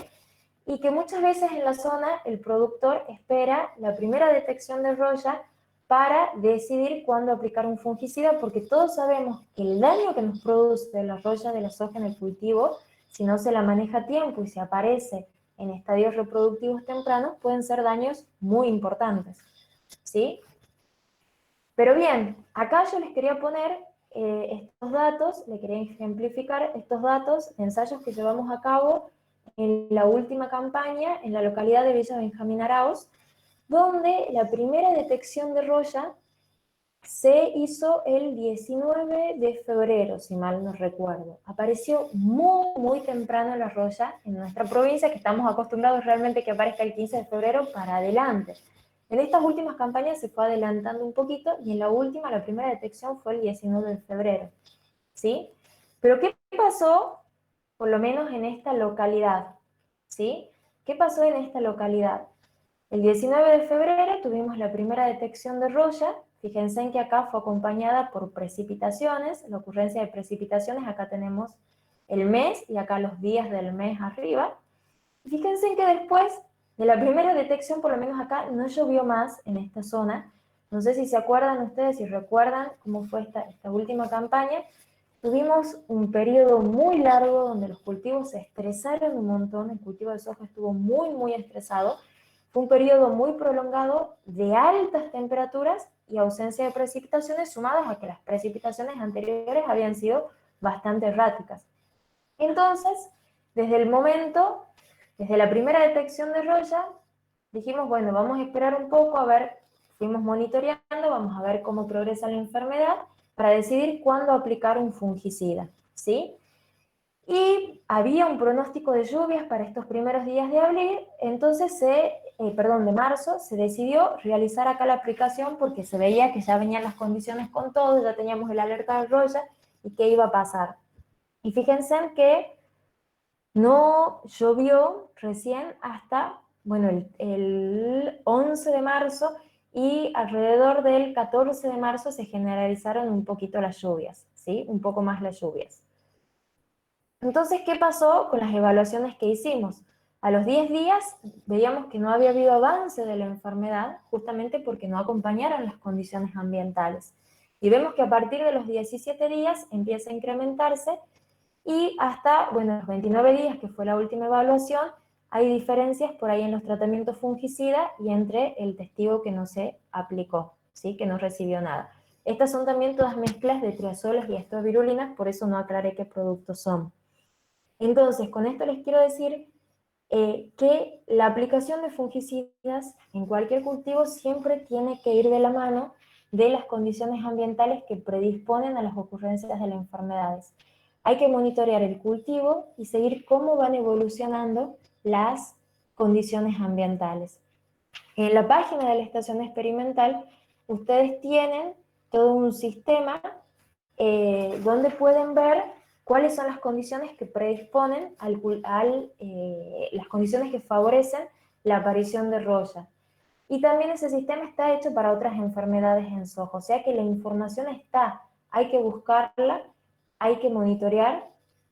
y que muchas veces en la zona el productor espera la primera detección de roya para decidir cuándo aplicar un fungicida, porque todos sabemos que el daño que nos produce la roya de la soja en el cultivo, si no se la maneja a tiempo y se aparece en estadios reproductivos tempranos, pueden ser daños muy importantes, ¿sí? Pero bien, acá yo les quería poner estos datos, les quería ejemplificar estos datos de ensayos que llevamos a cabo en la última campaña en la localidad de Villa Benjamín Arauz, donde la primera detección de roya se hizo el 19 de febrero, si mal no recuerdo. Apareció muy temprano la roya en nuestra provincia, que estamos acostumbrados realmente que aparezca el 15 de febrero para adelante. En estas últimas campañas se fue adelantando un poquito, y en la última, la primera detección fue el 19 de febrero, ¿sí? Pero ¿qué pasó, por lo menos en esta localidad? ¿Sí? ¿Qué pasó en esta localidad? El 19 de febrero tuvimos la primera detección de roya. Fíjense en que acá fue acompañada por precipitaciones, la ocurrencia de precipitaciones, acá tenemos el mes y acá los días del mes arriba. Y fíjense en que después de la primera detección, por lo menos acá, no llovió más en esta zona. No sé si se acuerdan ustedes, si recuerdan cómo fue esta última campaña. Tuvimos un periodo muy largo donde los cultivos se estresaron un montón, el cultivo de soja estuvo muy estresado. Fue un periodo muy prolongado de altas temperaturas y ausencia de precipitaciones, sumadas a que las precipitaciones anteriores habían sido bastante erráticas. Entonces, desde la primera detección de roya, dijimos, bueno, vamos a esperar un poco, a ver, fuimos monitoreando, vamos a ver cómo progresa la enfermedad, para decidir cuándo aplicar un fungicida, ¿sí? Y había un pronóstico de lluvias para estos primeros días de abril, entonces de marzo, se decidió realizar acá la aplicación porque se veía que ya venían las condiciones con todo, ya teníamos el alerta de roya y qué iba a pasar. Y fíjense en que no llovió recién hasta, bueno, el 11 de marzo, y alrededor del 14 de marzo se generalizaron un poquito las lluvias, ¿sí? Un poco más las lluvias. Entonces, ¿qué pasó con las evaluaciones que hicimos? A los 10 días veíamos que no había habido avance de la enfermedad, justamente porque no acompañaron las condiciones ambientales. Y vemos que a partir de los 17 días empieza a incrementarse, y hasta, bueno, los 29 días, que fue la última evaluación, hay diferencias por ahí en los tratamientos fungicida y entre el testigo que no se aplicó, ¿sí? Que no recibió nada. Estas son también todas mezclas de triazoles y estovirulinas, por eso no aclaré qué productos son. Entonces, con esto les quiero decir que la aplicación de fungicidas en cualquier cultivo siempre tiene que ir de la mano de las condiciones ambientales que predisponen a las ocurrencias de las enfermedades. Hay que monitorear el cultivo y seguir cómo van evolucionando las condiciones ambientales. En la página de la estación experimental, ustedes tienen todo un sistema donde pueden ver cuáles son las condiciones que predisponen las condiciones que favorecen la aparición de roya. Y también ese sistema está hecho para otras enfermedades en soja, o sea que la información está, hay que buscarla, hay que monitorear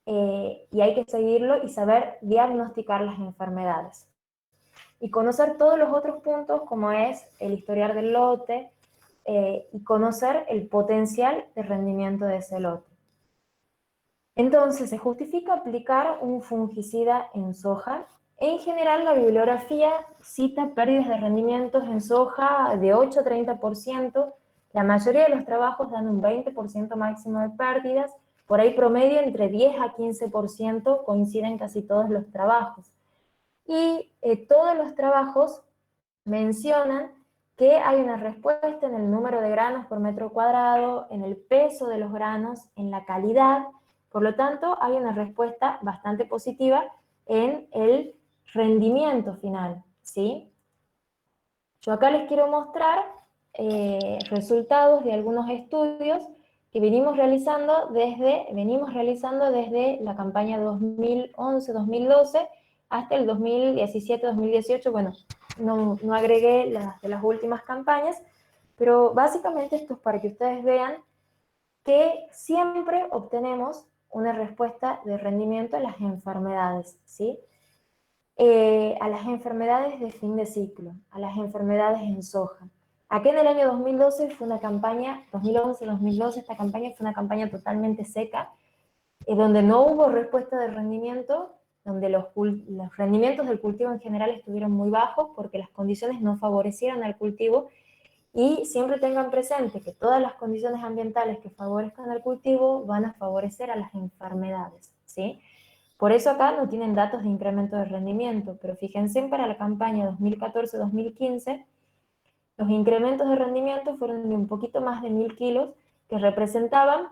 y hay que seguirlo y saber diagnosticar las enfermedades. Y conocer todos los otros puntos, como es el historial del lote, y conocer el potencial de rendimiento de ese lote. Entonces, ¿se justifica aplicar un fungicida en soja? En general, la bibliografía cita pérdidas de rendimientos en soja de 8 a 30%. La mayoría de los trabajos dan un 20% máximo de pérdidas. Por ahí promedio entre 10 a 15% coinciden casi todos los trabajos. Y todos los trabajos mencionan que hay una respuesta en el número de granos por metro cuadrado, en el peso de los granos, en la calidad. Por lo tanto, hay una respuesta bastante positiva en el rendimiento final, ¿sí? Yo acá les quiero mostrar resultados de algunos estudios que venimos realizando desde la campaña 2011-2012 hasta el 2017-2018. Bueno, no agregué las de las últimas campañas, pero básicamente esto es para que ustedes vean que siempre obtenemos una respuesta de rendimiento a las enfermedades, ¿sí? A las enfermedades de fin de ciclo, a las enfermedades en soja. Aquí en el año 2012 fue una campaña, 2011-2012, esta campaña fue una campaña totalmente seca, donde no hubo respuesta de rendimiento, donde los rendimientos del cultivo en general estuvieron muy bajos porque las condiciones no favorecieron al cultivo. Y siempre tengan presente que todas las condiciones ambientales que favorezcan al cultivo van a favorecer a las enfermedades, ¿sí? Por eso acá no tienen datos de incremento de rendimiento, pero fíjense para la campaña 2014-2015, los incrementos de rendimiento fueron de un poquito más de 1000 kilos, que representaban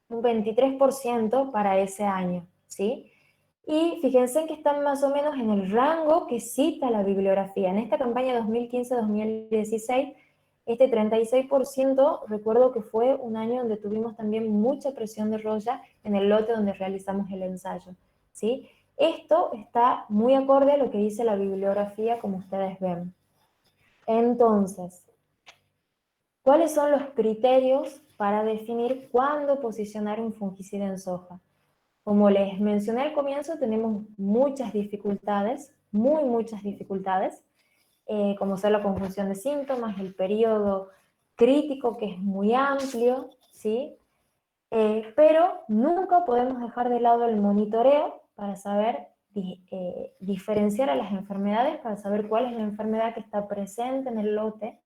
un 23% para ese año, ¿sí? Y fíjense que están más o menos en el rango que cita la bibliografía. En esta campaña 2015-2016, este 36%, recuerdo que fue un año donde tuvimos también mucha presión de roya en el lote donde realizamos el ensayo, ¿sí? Esto está muy acorde a lo que dice la bibliografía, como ustedes ven. Entonces, ¿cuáles son los criterios para definir cuándo posicionar un fungicida en soja? Como les mencioné al comienzo, tenemos muchas dificultades, muchas dificultades, como ser la conjunción de síntomas, el periodo crítico que es muy amplio, ¿sí? Pero nunca podemos dejar de lado el monitoreo para saber diferenciar a las enfermedades, para saber cuál es la enfermedad que está presente en el lote,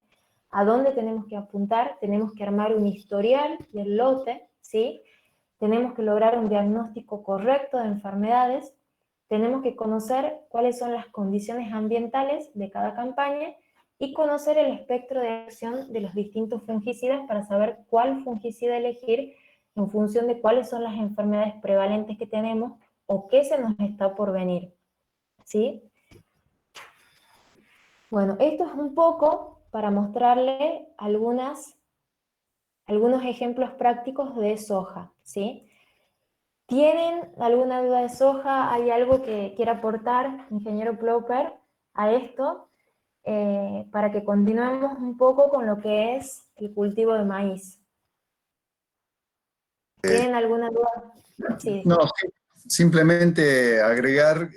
a dónde tenemos que apuntar, tenemos que armar un historial del lote, ¿sí? Tenemos que lograr un diagnóstico correcto de enfermedades, tenemos que conocer cuáles son las condiciones ambientales de cada campaña y conocer el espectro de acción de los distintos fungicidas para saber cuál fungicida elegir en función de cuáles son las enfermedades prevalentes que tenemos o qué se nos está por venir, ¿sí? Bueno, esto es un poco para mostrarle algunos ejemplos prácticos de soja, ¿sí? ¿Tienen alguna duda de soja? ¿Hay algo que quiera aportar, ingeniero Ploper, a esto? Para que continuemos un poco con lo que es el cultivo de maíz. ¿Tienen alguna duda? Sí. No, simplemente agregar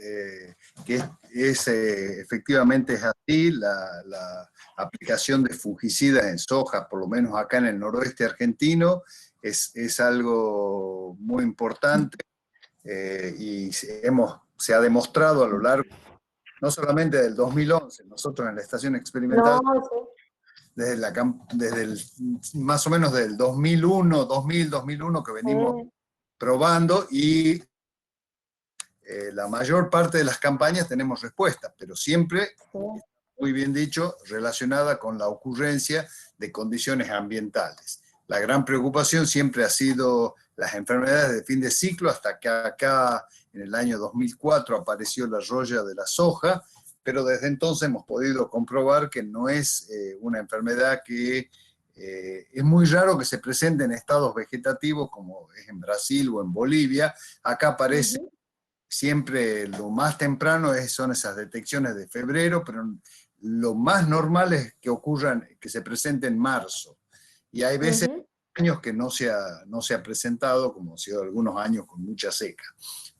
que efectivamente es así, la aplicación de fungicidas en soja, por lo menos acá en el noroeste argentino, es algo muy importante y se ha demostrado a lo largo, no solamente del 2011, nosotros en la estación experimental, No, sí. más o menos del 2001, 2001 que venimos probando y la mayor parte de las campañas tenemos respuestas, pero siempre, muy bien dicho, relacionada con la ocurrencia de condiciones ambientales. La gran preocupación siempre ha sido las enfermedades de fin de ciclo, hasta que acá en el año 2004 apareció la roya de la soja, pero desde entonces hemos podido comprobar que no es una enfermedad que es muy raro que se presente en estados vegetativos como es en Brasil o en Bolivia. Acá aparece siempre lo más temprano son esas detecciones de febrero, pero lo más normal es que ocurran, que se presente en marzo. Y hay veces, años que no se ha presentado, como ha sido algunos años con mucha seca.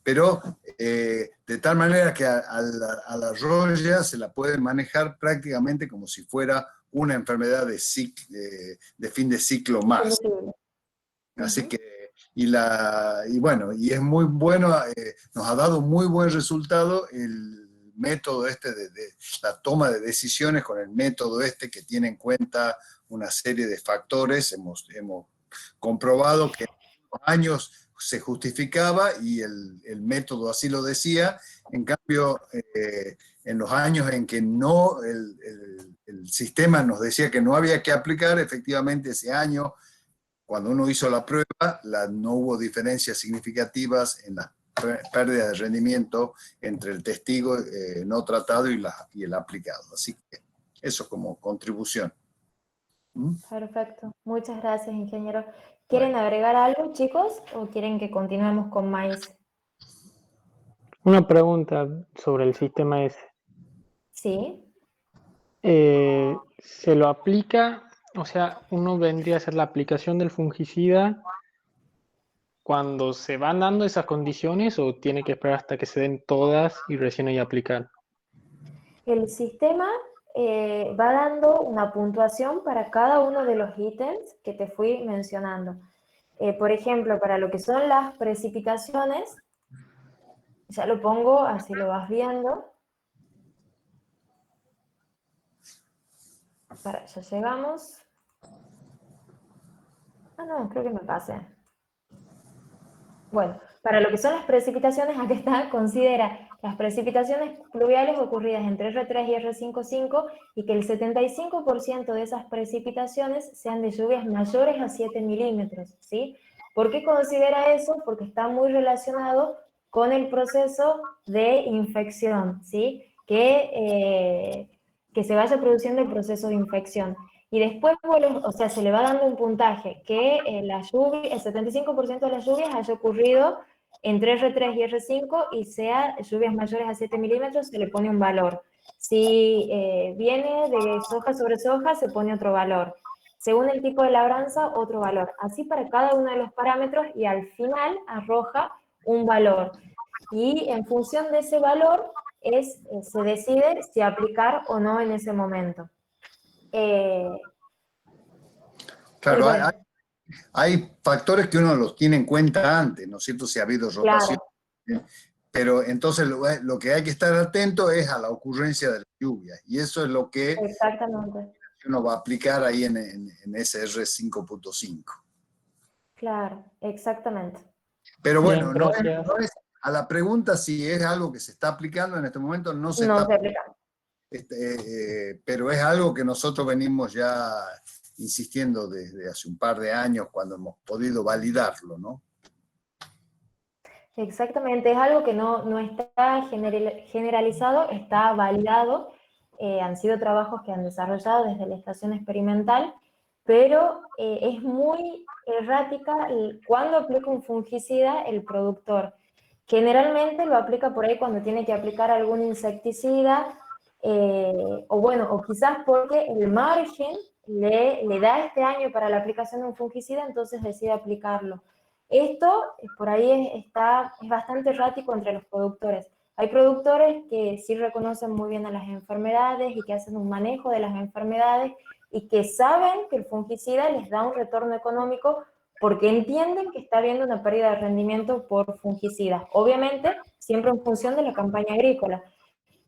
Pero de tal manera que a la roya se la puede manejar prácticamente como si fuera una enfermedad de fin de ciclo más. Así que, y bueno, y es muy bueno, nos ha dado muy buen resultado el método de la toma de decisiones con el método que tiene en cuenta una serie de factores. Hemos comprobado que en los años se justificaba y el método así lo decía. En cambio, en los años en que no, el sistema nos decía que no había que aplicar, efectivamente ese año, cuando uno hizo la prueba, no hubo diferencias significativas en las pérdidas de rendimiento entre el testigo no tratado y el aplicado. Así que eso como contribución. Perfecto. Muchas gracias, ingeniero. ¿Quieren agregar algo, chicos, o quieren que continuemos con maíz? Una pregunta sobre el sistema ese. Sí. ¿Se lo aplica? O sea, uno vendría a hacer la aplicación del fungicida cuando se van dando esas condiciones o tiene que esperar hasta que se den todas y recién ahí aplicar. El sistema va dando una puntuación para cada uno de los ítems que te fui mencionando. Por ejemplo, para lo que son las precipitaciones, ya lo pongo, así lo vas viendo. Ya llegamos. Ah, no, creo que me pasé. Bueno, para lo que son las precipitaciones, acá está, considera las precipitaciones pluviales ocurridas entre R3 y R5.5 y que el 75% de esas precipitaciones sean de lluvias mayores a 7 milímetros, ¿sí? ¿Por qué considera eso? Porque está muy relacionado con el proceso de infección, ¿sí? Que se vaya produciendo el proceso de infección. Y después, o sea, se le va dando un puntaje, que el 75% de las lluvias haya ocurrido entre R3 y R5 y sea lluvias mayores a 7 milímetros, se le pone un valor. Si viene de soja sobre soja, se pone otro valor. Según el tipo de labranza, otro valor. Así para cada uno de los parámetros y al final arroja un valor. Y en función de ese valor se decide si aplicar o no en ese momento. Claro, bueno, hay factores que uno los tiene en cuenta antes, ¿no es cierto? Si ha habido rotación. Claro. Pero entonces lo que hay que estar atento es a la ocurrencia de las lluvias. Y eso es lo que Exactamente. uno va a aplicar ahí en ese R5.5. Claro, exactamente. Pero bueno, Bien, gracias. no es a la pregunta si es algo que se está aplicando en este momento, no se No está se aplica. pero es algo que nosotros venimos ya insistiendo desde hace un par de años cuando hemos podido validarlo, ¿no? Exactamente, es algo que no está generalizado, está validado. Han sido trabajos que han desarrollado desde la estación experimental, pero es muy errática cuando aplica un fungicida el productor. Generalmente lo aplica por ahí cuando tiene que aplicar algún insecticida, o quizás porque el margen le da este año para la aplicación de un fungicida, entonces decide aplicarlo. Esto por ahí es bastante errático entre los productores. Hay productores que sí reconocen muy bien a las enfermedades y que hacen un manejo de las enfermedades y que saben que el fungicida les da un retorno económico porque entienden que está habiendo una pérdida de rendimiento por fungicidas. Obviamente, siempre en función de la campaña agrícola.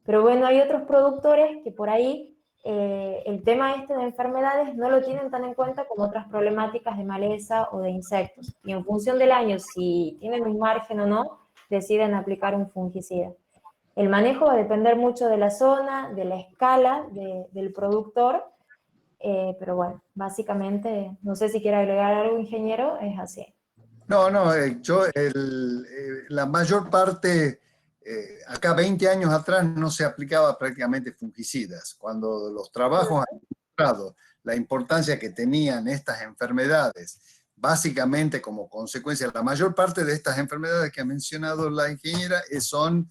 Pero bueno, hay otros productores que por ahí el tema de enfermedades no lo tienen tan en cuenta como otras problemáticas de maleza o de insectos. Y en función del año, si tienen un margen o no, deciden aplicar un fungicida. El manejo va a depender mucho de la zona, de la escala del productor, pero bueno, básicamente, no sé si quiere agregar algo, ingeniero, es así. No, la mayor parte, acá 20 años atrás no se aplicaba prácticamente fungicidas. Cuando los trabajos han demostrado la importancia que tenían estas enfermedades, básicamente como consecuencia, la mayor parte de estas enfermedades que ha mencionado la ingeniera son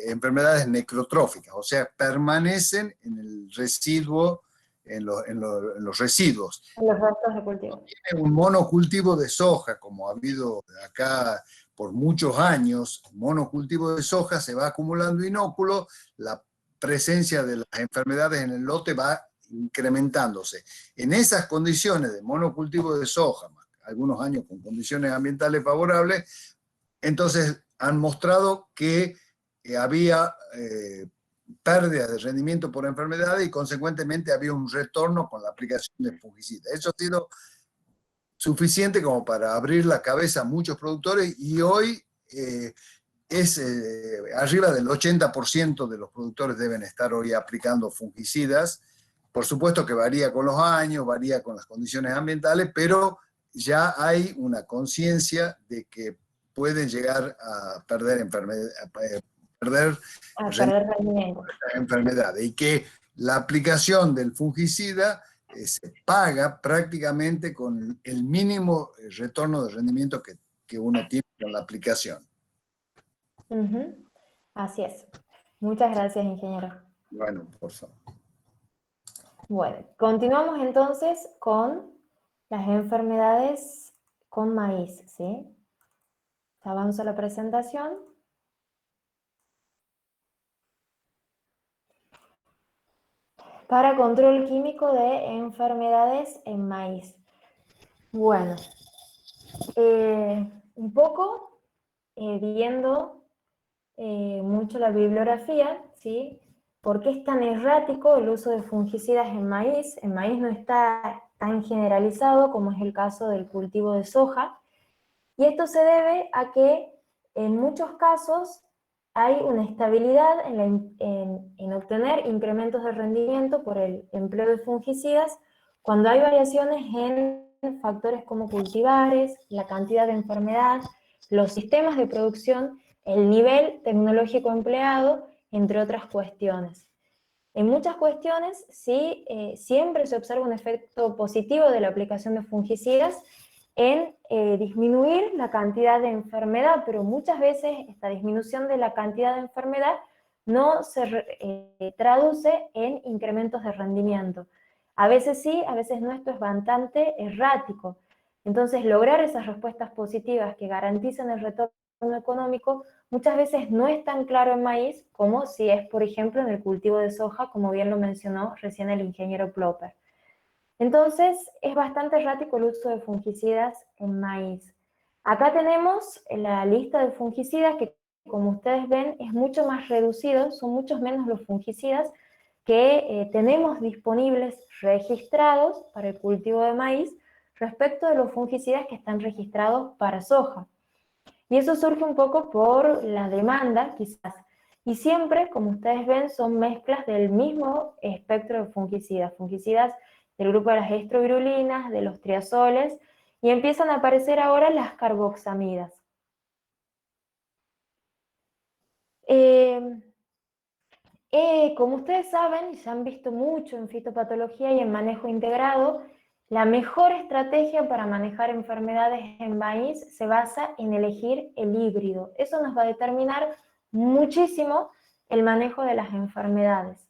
enfermedades necrotróficas, o sea, permanecen en el residuo, en los residuos. En los restos de cultivo. Tiene un monocultivo de soja, como ha habido acá por muchos años, monocultivo de soja, se va acumulando inóculo, la presencia de las enfermedades en el lote va incrementándose. En esas condiciones de monocultivo de soja, algunos años con condiciones ambientales favorables, entonces han mostrado que había pérdida de rendimiento por enfermedades y consecuentemente había un retorno con la aplicación de fungicidas. Eso ha sido suficiente como para abrir la cabeza a muchos productores y hoy es arriba del 80% de los productores deben estar hoy aplicando fungicidas. Por supuesto que varía con los años, varía con las condiciones ambientales, pero ya hay una conciencia de que pueden llegar a perder rendimiento. enfermedades y que la aplicación del fungicida se paga prácticamente con el mínimo retorno de rendimiento que uno tiene con la aplicación. Así es. Muchas gracias, ingeniero. Bueno, por favor. Bueno, continuamos entonces con las enfermedades con maíz, ¿sí? Avanzo la presentación. Para control químico de enfermedades en maíz. Bueno, un poco viendo mucho la bibliografía, ¿sí? ¿Por qué es tan errático el uso de fungicidas en maíz? El maíz no está tan generalizado como es el caso del cultivo de soja, y esto se debe a que en muchos casos hay una estabilidad en obtener incrementos de rendimiento por el empleo de fungicidas cuando hay variaciones en factores como cultivares, la cantidad de enfermedad, los sistemas de producción, el nivel tecnológico empleado, entre otras cuestiones. En muchas cuestiones, sí, siempre se observa un efecto positivo de la aplicación de fungicidas en disminuir la cantidad de enfermedad, pero muchas veces esta disminución de la cantidad de enfermedad no se traduce en incrementos de rendimiento. A veces sí, a veces no, esto es bastante errático. Entonces, lograr esas respuestas positivas que garanticen el retorno económico muchas veces no es tan claro en maíz como si es, por ejemplo, en el cultivo de soja, como bien lo mencionó recién el ingeniero Plopper. Entonces, es bastante errático el uso de fungicidas en maíz. Acá tenemos la lista de fungicidas que, como ustedes ven, es mucho más reducido, son muchos menos los fungicidas que tenemos disponibles registrados para el cultivo de maíz respecto de los fungicidas que están registrados para soja. Y eso surge un poco por la demanda, quizás. Y siempre, como ustedes ven, son mezclas del mismo espectro de fungicidas. Fungicidas del grupo de las estrovirulinas, de los triazoles, y empiezan a aparecer ahora las carboxamidas. Como ustedes saben, ya han visto mucho en fitopatología y en manejo integrado, la mejor estrategia para manejar enfermedades en maíz se basa en elegir el híbrido. Eso nos va a determinar muchísimo el manejo de las enfermedades.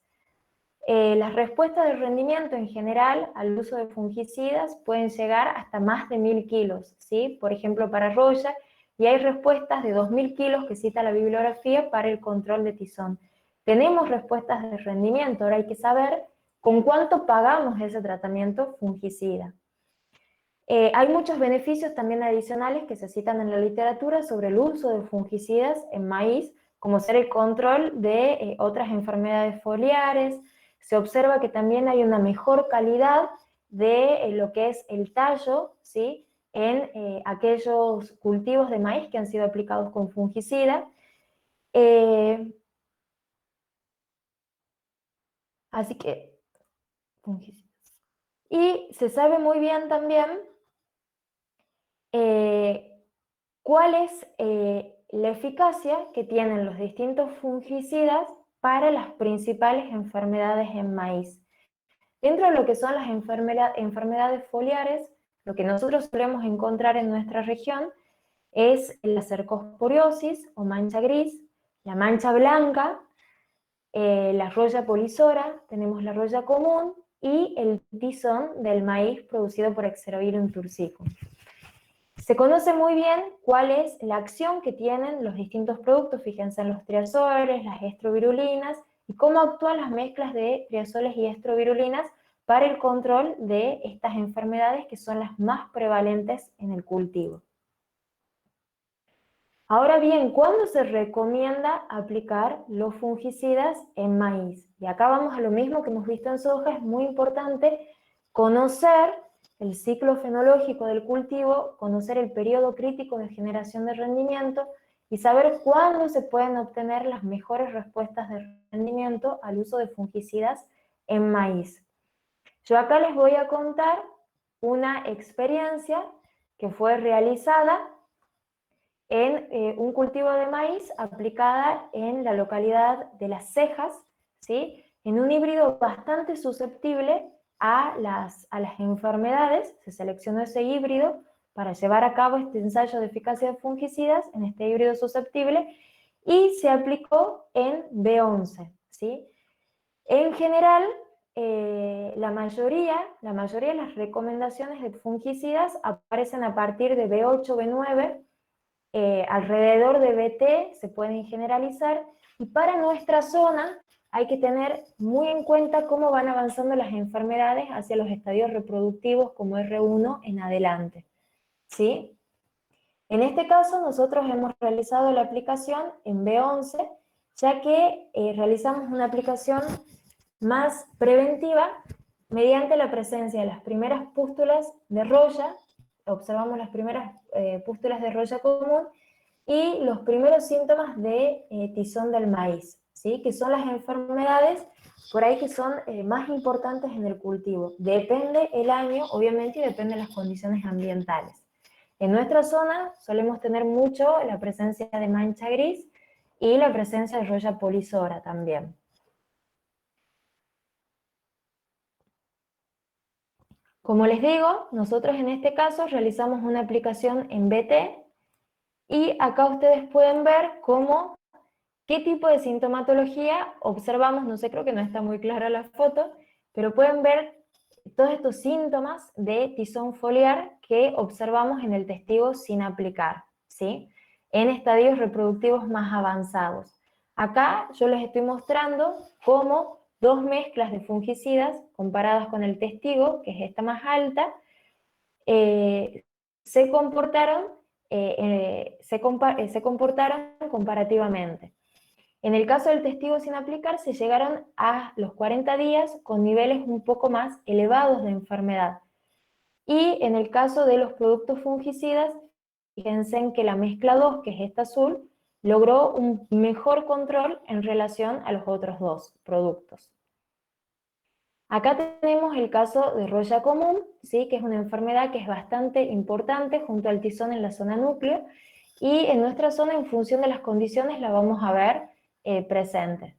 Las respuestas de rendimiento en general al uso de fungicidas pueden llegar hasta más de 1000 kilos, ¿sí? Por ejemplo, para roya, y hay respuestas de 2000 kilos que cita la bibliografía para el control de tizón. Tenemos respuestas de rendimiento, ahora hay que saber con cuánto pagamos ese tratamiento fungicida. Hay muchos beneficios también adicionales que se citan en la literatura sobre el uso de fungicidas en maíz, como ser el control de otras enfermedades foliares. Se observa que también hay una mejor calidad de lo que es el tallo, ¿sí? En aquellos cultivos de maíz que han sido aplicados con fungicida. Así que, fungicidas. Y se sabe muy bien también cuál es la eficacia que tienen los distintos fungicidas para las principales enfermedades en maíz. Dentro de lo que son las enfermedades foliares, lo que nosotros solemos encontrar en nuestra región es la cercosporiosis o mancha gris, la mancha blanca, la roya polisora, tenemos la roya común y el tizón del maíz producido por Xerobirum tursicum. Se conoce muy bien cuál es la acción que tienen los distintos productos, fíjense en los triazoles, las estrovirulinas, y cómo actúan las mezclas de triazoles y estrovirulinas para el control de estas enfermedades que son las más prevalentes en el cultivo. Ahora bien, ¿cuándo se recomienda aplicar los fungicidas en maíz? Y acá vamos a lo mismo que hemos visto en soja, es muy importante conocer el ciclo fenológico del cultivo, conocer el periodo crítico de generación de rendimiento y saber cuándo se pueden obtener las mejores respuestas de rendimiento al uso de fungicidas en maíz. Yo acá les voy a contar una experiencia que fue realizada en un cultivo de maíz aplicada en la localidad de Las Cejas, ¿sí? En un híbrido bastante susceptible a las enfermedades. Se seleccionó ese híbrido para llevar a cabo este ensayo de eficacia de fungicidas en este híbrido susceptible y se aplicó en B11, ¿sí? En general, la mayoría de las recomendaciones de fungicidas aparecen a partir de B8, B9, alrededor de BT se pueden generalizar, y para nuestra zona hay que tener muy en cuenta cómo van avanzando las enfermedades hacia los estadios reproductivos como R1 en adelante, ¿sí? En este caso nosotros hemos realizado la aplicación en B11, ya que realizamos una aplicación más preventiva mediante la presencia de las primeras pústulas de roya. Observamos las primeras pústulas de roya común y los primeros síntomas de tizón del maíz, ¿sí? Que son las enfermedades por ahí que son más importantes en el cultivo. Depende el año, obviamente, y depende de las condiciones ambientales. En nuestra zona solemos tener mucho la presencia de mancha gris y la presencia de roya polisora también. Como les digo, nosotros en este caso realizamos una aplicación en BT y acá ustedes pueden ver qué tipo de sintomatología observamos. No sé, creo que no está muy clara la foto, pero pueden ver todos estos síntomas de tizón foliar que observamos en el testigo sin aplicar, ¿sí? En estadios reproductivos más avanzados. Acá yo les estoy mostrando cómo dos mezclas de fungicidas comparadas con el testigo, que es esta más alta, se comportaron comparativamente. En el caso del testigo sin aplicar, se llegaron a los 40 días con niveles un poco más elevados de enfermedad. Y en el caso de los productos fungicidas, fíjense en que la mezcla 2, que es esta azul, logró un mejor control en relación a los otros dos productos. Acá tenemos el caso de roya común, ¿sí? Que es una enfermedad que es bastante importante junto al tizón en la zona núcleo, y en nuestra zona, en función de las condiciones, la vamos a ver presente.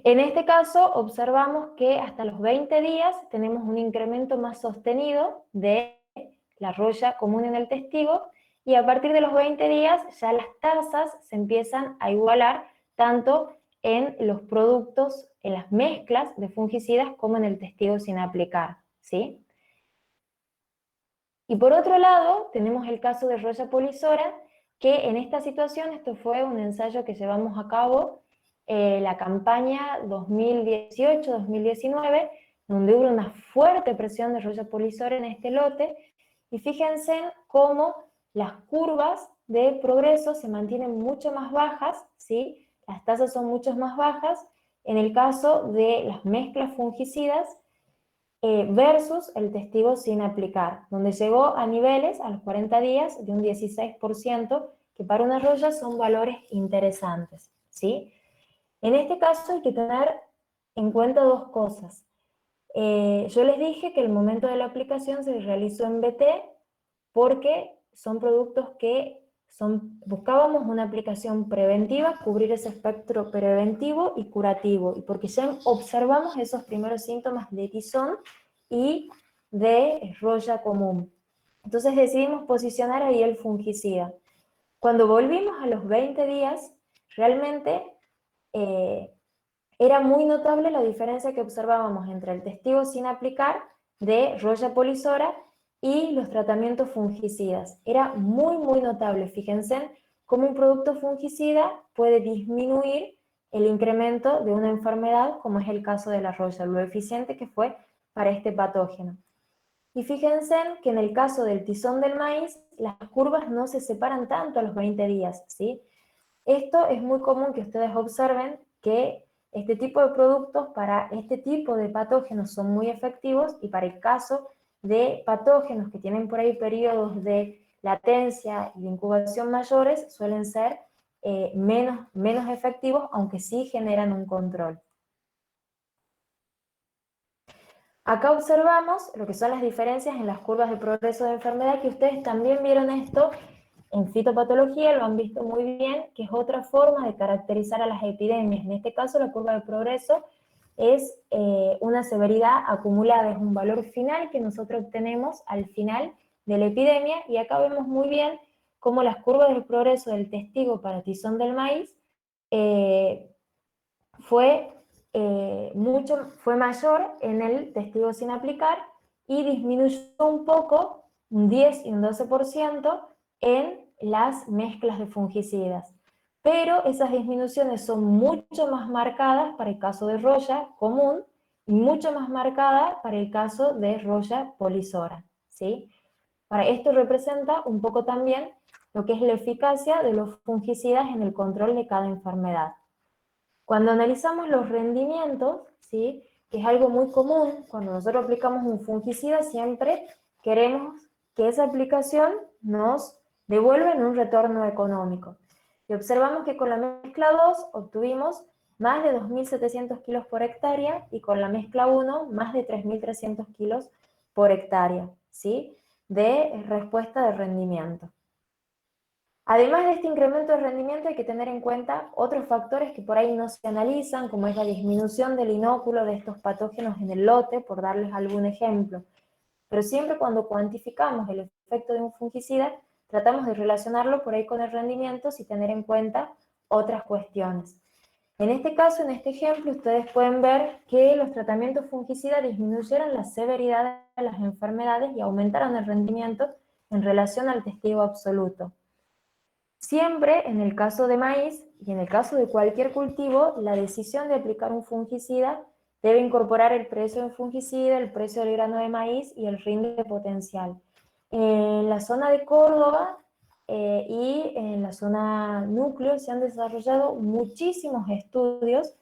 En este caso, observamos que hasta los 20 días tenemos un incremento más sostenido de la roya común en el testigo, y a partir de los 20 días ya las tasas se empiezan a igualar tanto en los productos, en las mezclas de fungicidas, como en el testigo sin aplicar, ¿sí? Y por otro lado, tenemos el caso de roya polisora, que en esta situación, esto fue un ensayo que llevamos a cabo, la campaña 2018-2019, donde hubo una fuerte presión de roya polisora en este lote, y fíjense cómo las curvas de progreso se mantienen mucho más bajas, ¿sí? Las tasas son mucho más bajas en el caso de las mezclas fungicidas versus el testigo sin aplicar, donde llegó a niveles a los 40 días de un 16%, que para una roya son valores interesantes, ¿sí? En este caso hay que tener en cuenta dos cosas. Yo les dije que el momento de la aplicación se realizó en BT porque son productos que buscábamos una aplicación preventiva, cubrir ese espectro preventivo y curativo, y porque ya observamos esos primeros síntomas de tizón y de roya común. Entonces decidimos posicionar ahí el fungicida. Cuando volvimos a los 20 días, realmente era muy notable la diferencia que observábamos entre el testigo sin aplicar de roya polisora y los tratamientos fungicidas. Era muy, muy notable. Fíjense cómo un producto fungicida puede disminuir el incremento de una enfermedad, como es el caso de la roya, lo eficiente que fue para este patógeno. Y fíjense que en el caso del tizón del maíz, las curvas no se separan tanto a los 20 días, ¿sí? Esto es muy común que ustedes observen que este tipo de productos para este tipo de patógenos son muy efectivos, y para el caso de patógenos que tienen por ahí periodos de latencia y de incubación mayores suelen ser menos efectivos, aunque sí generan un control. Acá observamos lo que son las diferencias en las curvas de progreso de enfermedad, que ustedes también vieron esto en fitopatología, lo han visto muy bien, que es otra forma de caracterizar a las epidemias. En este caso, la curva de progreso es una severidad acumulada, es un valor final que nosotros obtenemos al final de la epidemia, y acá vemos muy bien cómo las curvas del progreso del testigo para tizón del maíz fue mayor en el testigo sin aplicar y disminuyó un poco, un 10 y un 12%, en las mezclas de fungicidas. Pero esas disminuciones son mucho más marcadas para el caso de roya común y mucho más marcadas para el caso de roya polisora, ¿sí? Esto representa un poco también lo que es la eficacia de los fungicidas en el control de cada enfermedad. Cuando analizamos los rendimientos, ¿sí?, que es algo muy común, cuando nosotros aplicamos un fungicida siempre queremos que esa aplicación nos devuelva en un retorno económico. Y observamos que con la mezcla 2 obtuvimos más de 2.700 kilos por hectárea y con la mezcla 1 más de 3.300 kilos por hectárea, ¿sí?, de respuesta de rendimiento. Además de este incremento de rendimiento hay que tener en cuenta otros factores que por ahí no se analizan, como es la disminución del inóculo de estos patógenos en el lote, por darles algún ejemplo. Pero siempre cuando cuantificamos el efecto de un fungicida, tratamos de relacionarlo por ahí con el rendimiento sin tener en cuenta otras cuestiones. En este caso, en este ejemplo, ustedes pueden ver que los tratamientos fungicidas disminuyeron la severidad de las enfermedades y aumentaron el rendimiento en relación al testigo absoluto. Siempre, en el caso de maíz y en el caso de cualquier cultivo, la decisión de aplicar un fungicida debe incorporar el precio del fungicida, el precio del grano de maíz y el rinde potencial. En la zona de Córdoba y en la zona núcleo se han desarrollado muchísimos estudios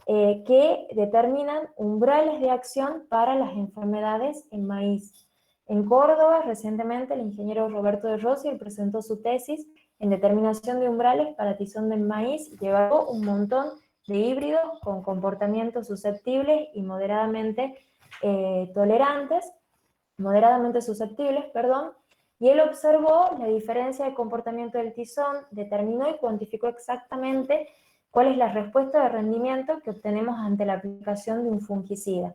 que determinan umbrales de acción para las enfermedades en maíz. En Córdoba, recientemente, el ingeniero Roberto de Rossi presentó su tesis en determinación de umbrales para tizón del maíz, llevó un montón de híbridos con comportamientos susceptibles y moderadamente susceptibles, y él observó la diferencia de comportamiento del tizón, determinó y cuantificó exactamente cuál es la respuesta de rendimiento que obtenemos ante la aplicación de un fungicida.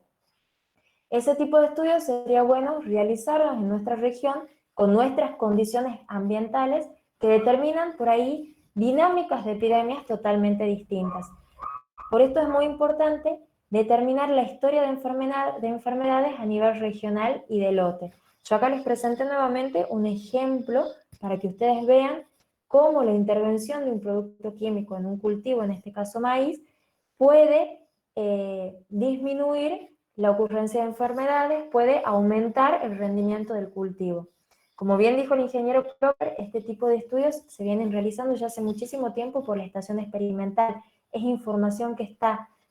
Ese tipo de estudios sería bueno realizarlos en nuestra región con nuestras condiciones ambientales que determinan por ahí dinámicas de epidemias totalmente distintas. Por esto es muy importante determinar la historia de enfermedades a nivel regional y de lote. Yo acá les presenté nuevamente un ejemplo para que ustedes vean cómo la intervención de un producto químico en un cultivo, en este caso maíz, puede disminuir la ocurrencia de enfermedades, puede aumentar el rendimiento del cultivo. Como bien dijo el ingeniero Kloper, este tipo de estudios se vienen realizando ya hace muchísimo tiempo por la estación experimental. Es información que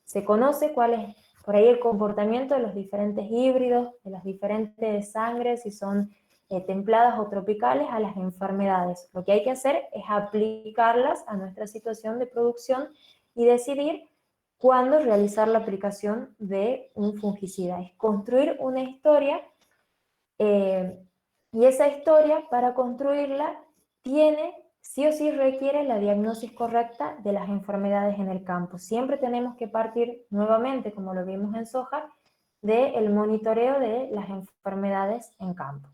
se conoce cuál es por ahí el comportamiento de los diferentes híbridos, de las diferentes sangres, si son templadas o tropicales, a las enfermedades. Lo que hay que hacer es aplicarlas a nuestra situación de producción y decidir cuándo realizar la aplicación de un fungicida. Es construir una historia y esa historia, para construirla, sí o sí requiere la diagnosis correcta de las enfermedades en el campo. Siempre tenemos que partir nuevamente, como lo vimos en soja, del monitoreo de las enfermedades en campo.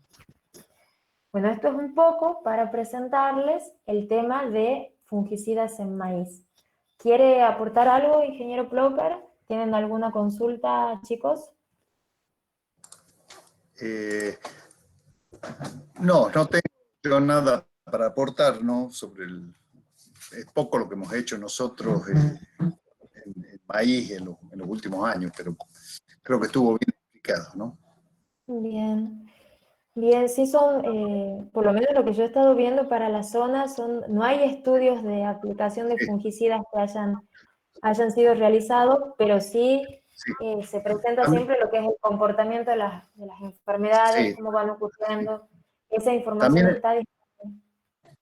Bueno, esto es un poco para presentarles el tema de fungicidas en maíz. ¿Quiere aportar algo, ingeniero Ploper? ¿Tienen alguna consulta, chicos? No tengo yo nada para aportar, ¿no? Es poco lo que hemos hecho nosotros en maíz en los últimos años, pero creo que estuvo bien explicado, ¿no? Bien. Bien, sí son, por lo menos lo que yo he estado viendo para la zona, no hay estudios de aplicación de fungicidas que hayan sido realizados, pero sí se presenta siempre lo que es el comportamiento de las enfermedades, Sí. cómo van ocurriendo. Esa información está disponible.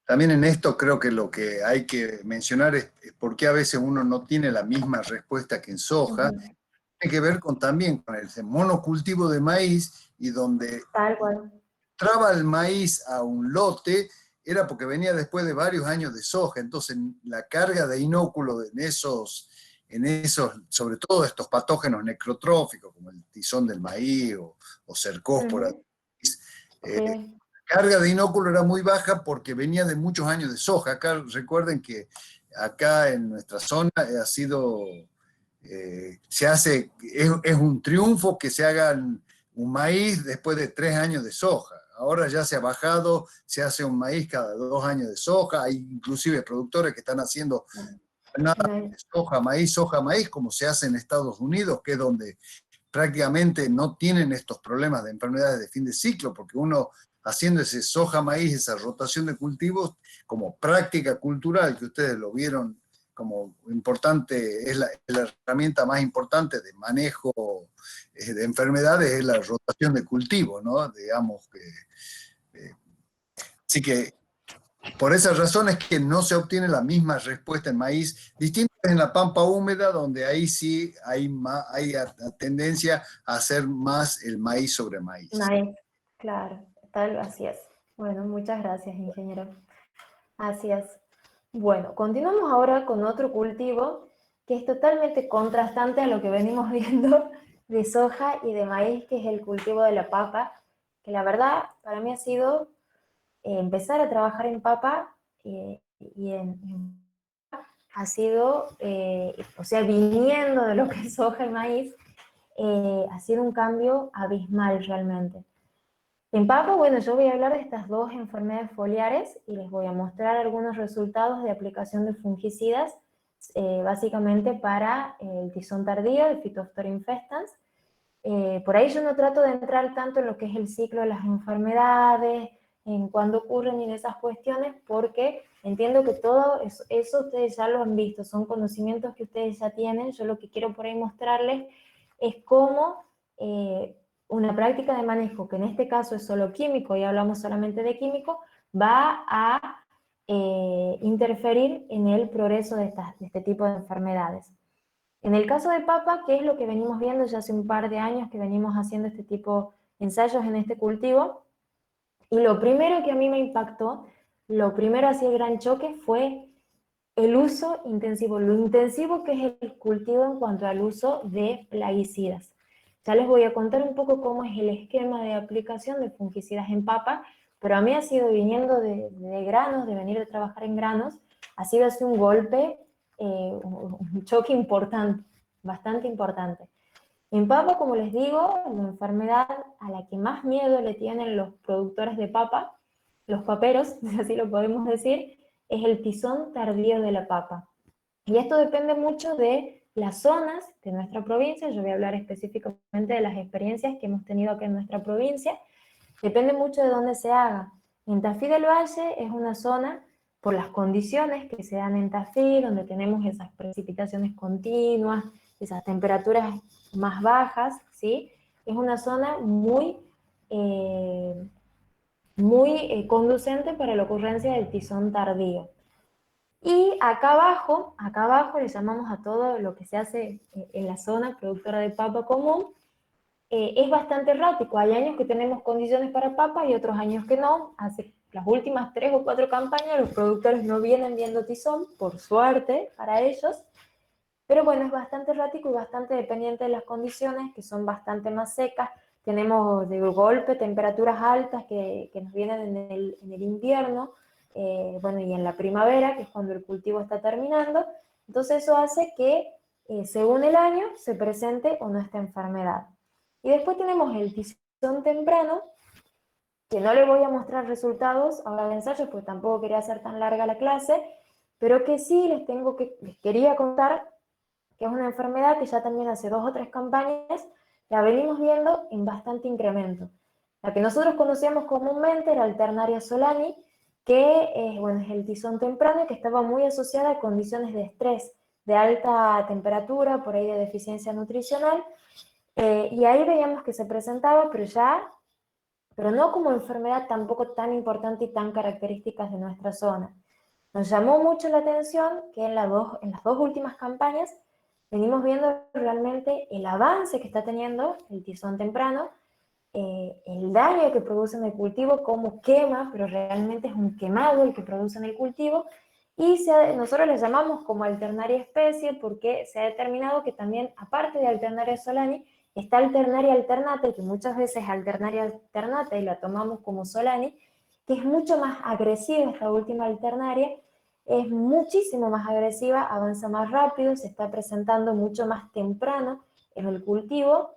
También en esto creo que lo que hay que mencionar es por qué a veces uno no tiene la misma respuesta que en soja. Tiene que ver también con el monocultivo de maíz, y donde Tal cual. entraba el maíz a un lote era porque venía después de varios años de soja. Entonces la carga de inóculo en esos, sobre todo estos patógenos necrotróficos, como el tizón del maíz o cercóspora, Sí. carga de inóculo era muy baja porque venía de muchos años de soja. Acá recuerden que acá en nuestra zona ha sido, es un triunfo que se hagan un maíz después de 3 años de soja. Ahora ya se ha bajado, se hace un maíz cada 2 años de soja. Hay inclusive productores que están haciendo nada de soja, maíz, como se hace en Estados Unidos, que es donde prácticamente no tienen estos problemas de enfermedades de fin de ciclo, porque uno haciendo ese soja maíz, esa rotación de cultivos, como práctica cultural, que ustedes lo vieron como importante, es la herramienta más importante de manejo de enfermedades, es la rotación de cultivos, ¿no? Digamos que, así que por esas razones que no se obtiene la misma respuesta en maíz, distinto es en la pampa húmeda, donde ahí sí hay tendencia a hacer más el maíz sobre maíz. Maíz, claro, así es. Bueno, muchas gracias, ingeniero. Así es. Bueno, continuamos ahora con otro cultivo que es totalmente contrastante a lo que venimos viendo de soja y de maíz, que es el cultivo de la papa, que la verdad para mí ha sido empezar a trabajar en papa ha sido, o sea, viniendo de lo que es soja y maíz, ha sido un cambio abismal realmente. En papa, bueno, yo voy a hablar de estas dos enfermedades foliares y les voy a mostrar algunos resultados de aplicación de fungicidas, básicamente para el tizón tardío, el Phytophthora infestans. Por ahí yo no trato de entrar tanto en lo que es el ciclo de las enfermedades, en cuándo ocurren y en esas cuestiones, porque entiendo que todo eso ustedes ya lo han visto, son conocimientos que ustedes ya tienen. Yo lo que quiero por ahí mostrarles es cómo una práctica de manejo, que en este caso es solo químico, y hablamos solamente de químico, va a interferir en el progreso de este tipo de enfermedades. En el caso de papa, que es lo que venimos viendo ya hace un par de años que venimos haciendo este tipo de ensayos en este cultivo, y lo primero que a mí me impactó, lo primero así el gran choque fue el uso intensivo, lo intensivo que es el cultivo en cuanto al uso de plaguicidas. Ya les voy a contar un poco cómo es el esquema de aplicación de fungicidas en papa, pero a mí ha sido viniendo de granos, de venir de trabajar en granos, ha sido así un golpe, un choque importante, bastante importante. En papa, como les digo, la enfermedad a la que más miedo le tienen los productores de papa, los paperos, si así lo podemos decir, es el tizón tardío de la papa. Y esto depende mucho de las zonas de nuestra provincia. Yo voy a hablar específicamente de las experiencias que hemos tenido acá en nuestra provincia. Depende mucho de dónde se haga. En Tafí del Valle es una zona, por las condiciones que se dan en Tafí, donde tenemos esas precipitaciones continuas, esas temperaturas más bajas, ¿sí? Es una zona muy conducente para la ocurrencia del tizón tardío. Y acá abajo le llamamos a todo lo que se hace en la zona productora de papa común. Es bastante errático, hay años que tenemos condiciones para papa y otros años que no. Hace las últimas 3 o 4 campañas los productores no vienen viendo tizón, por suerte para ellos, pero bueno, es bastante errático y bastante dependiente de las condiciones, que son bastante más secas. Tenemos de golpe temperaturas altas que nos vienen en el invierno, bueno, y en la primavera, que es cuando el cultivo está terminando. Entonces eso hace que, según el año, se presente o no esta enfermedad. Y después tenemos el tizón temprano, que no les voy a mostrar resultados ahora de ensayos, porque tampoco quería hacer tan larga la clase, pero que sí les quería contar que es una enfermedad que ya también hace 2 o 3 campañas la venimos viendo en bastante incremento. La que nosotros conocíamos comúnmente era Alternaria solani, que bueno, es el tizón temprano, que estaba muy asociada a condiciones de estrés. de alta temperatura, por ahí de deficiencia nutricional, y ahí veíamos que se presentaba, pero no como enfermedad tampoco tan importante y tan características de nuestra zona. Nos llamó mucho la atención que en las dos últimas campañas venimos viendo realmente el avance que está teniendo el tizón temprano, el daño que produce en el cultivo, cómo quema, pero realmente es un quemado el que produce en el cultivo, y nosotros le llamamos como alternaria especie porque se ha determinado que también, aparte de alternaria solani, está alternaria alternata, que muchas veces alternaria alternata y la tomamos como solani, que es mucho más agresiva esta última alternaria, es muchísimo más agresiva, avanza más rápido, se está presentando mucho más temprano en el cultivo,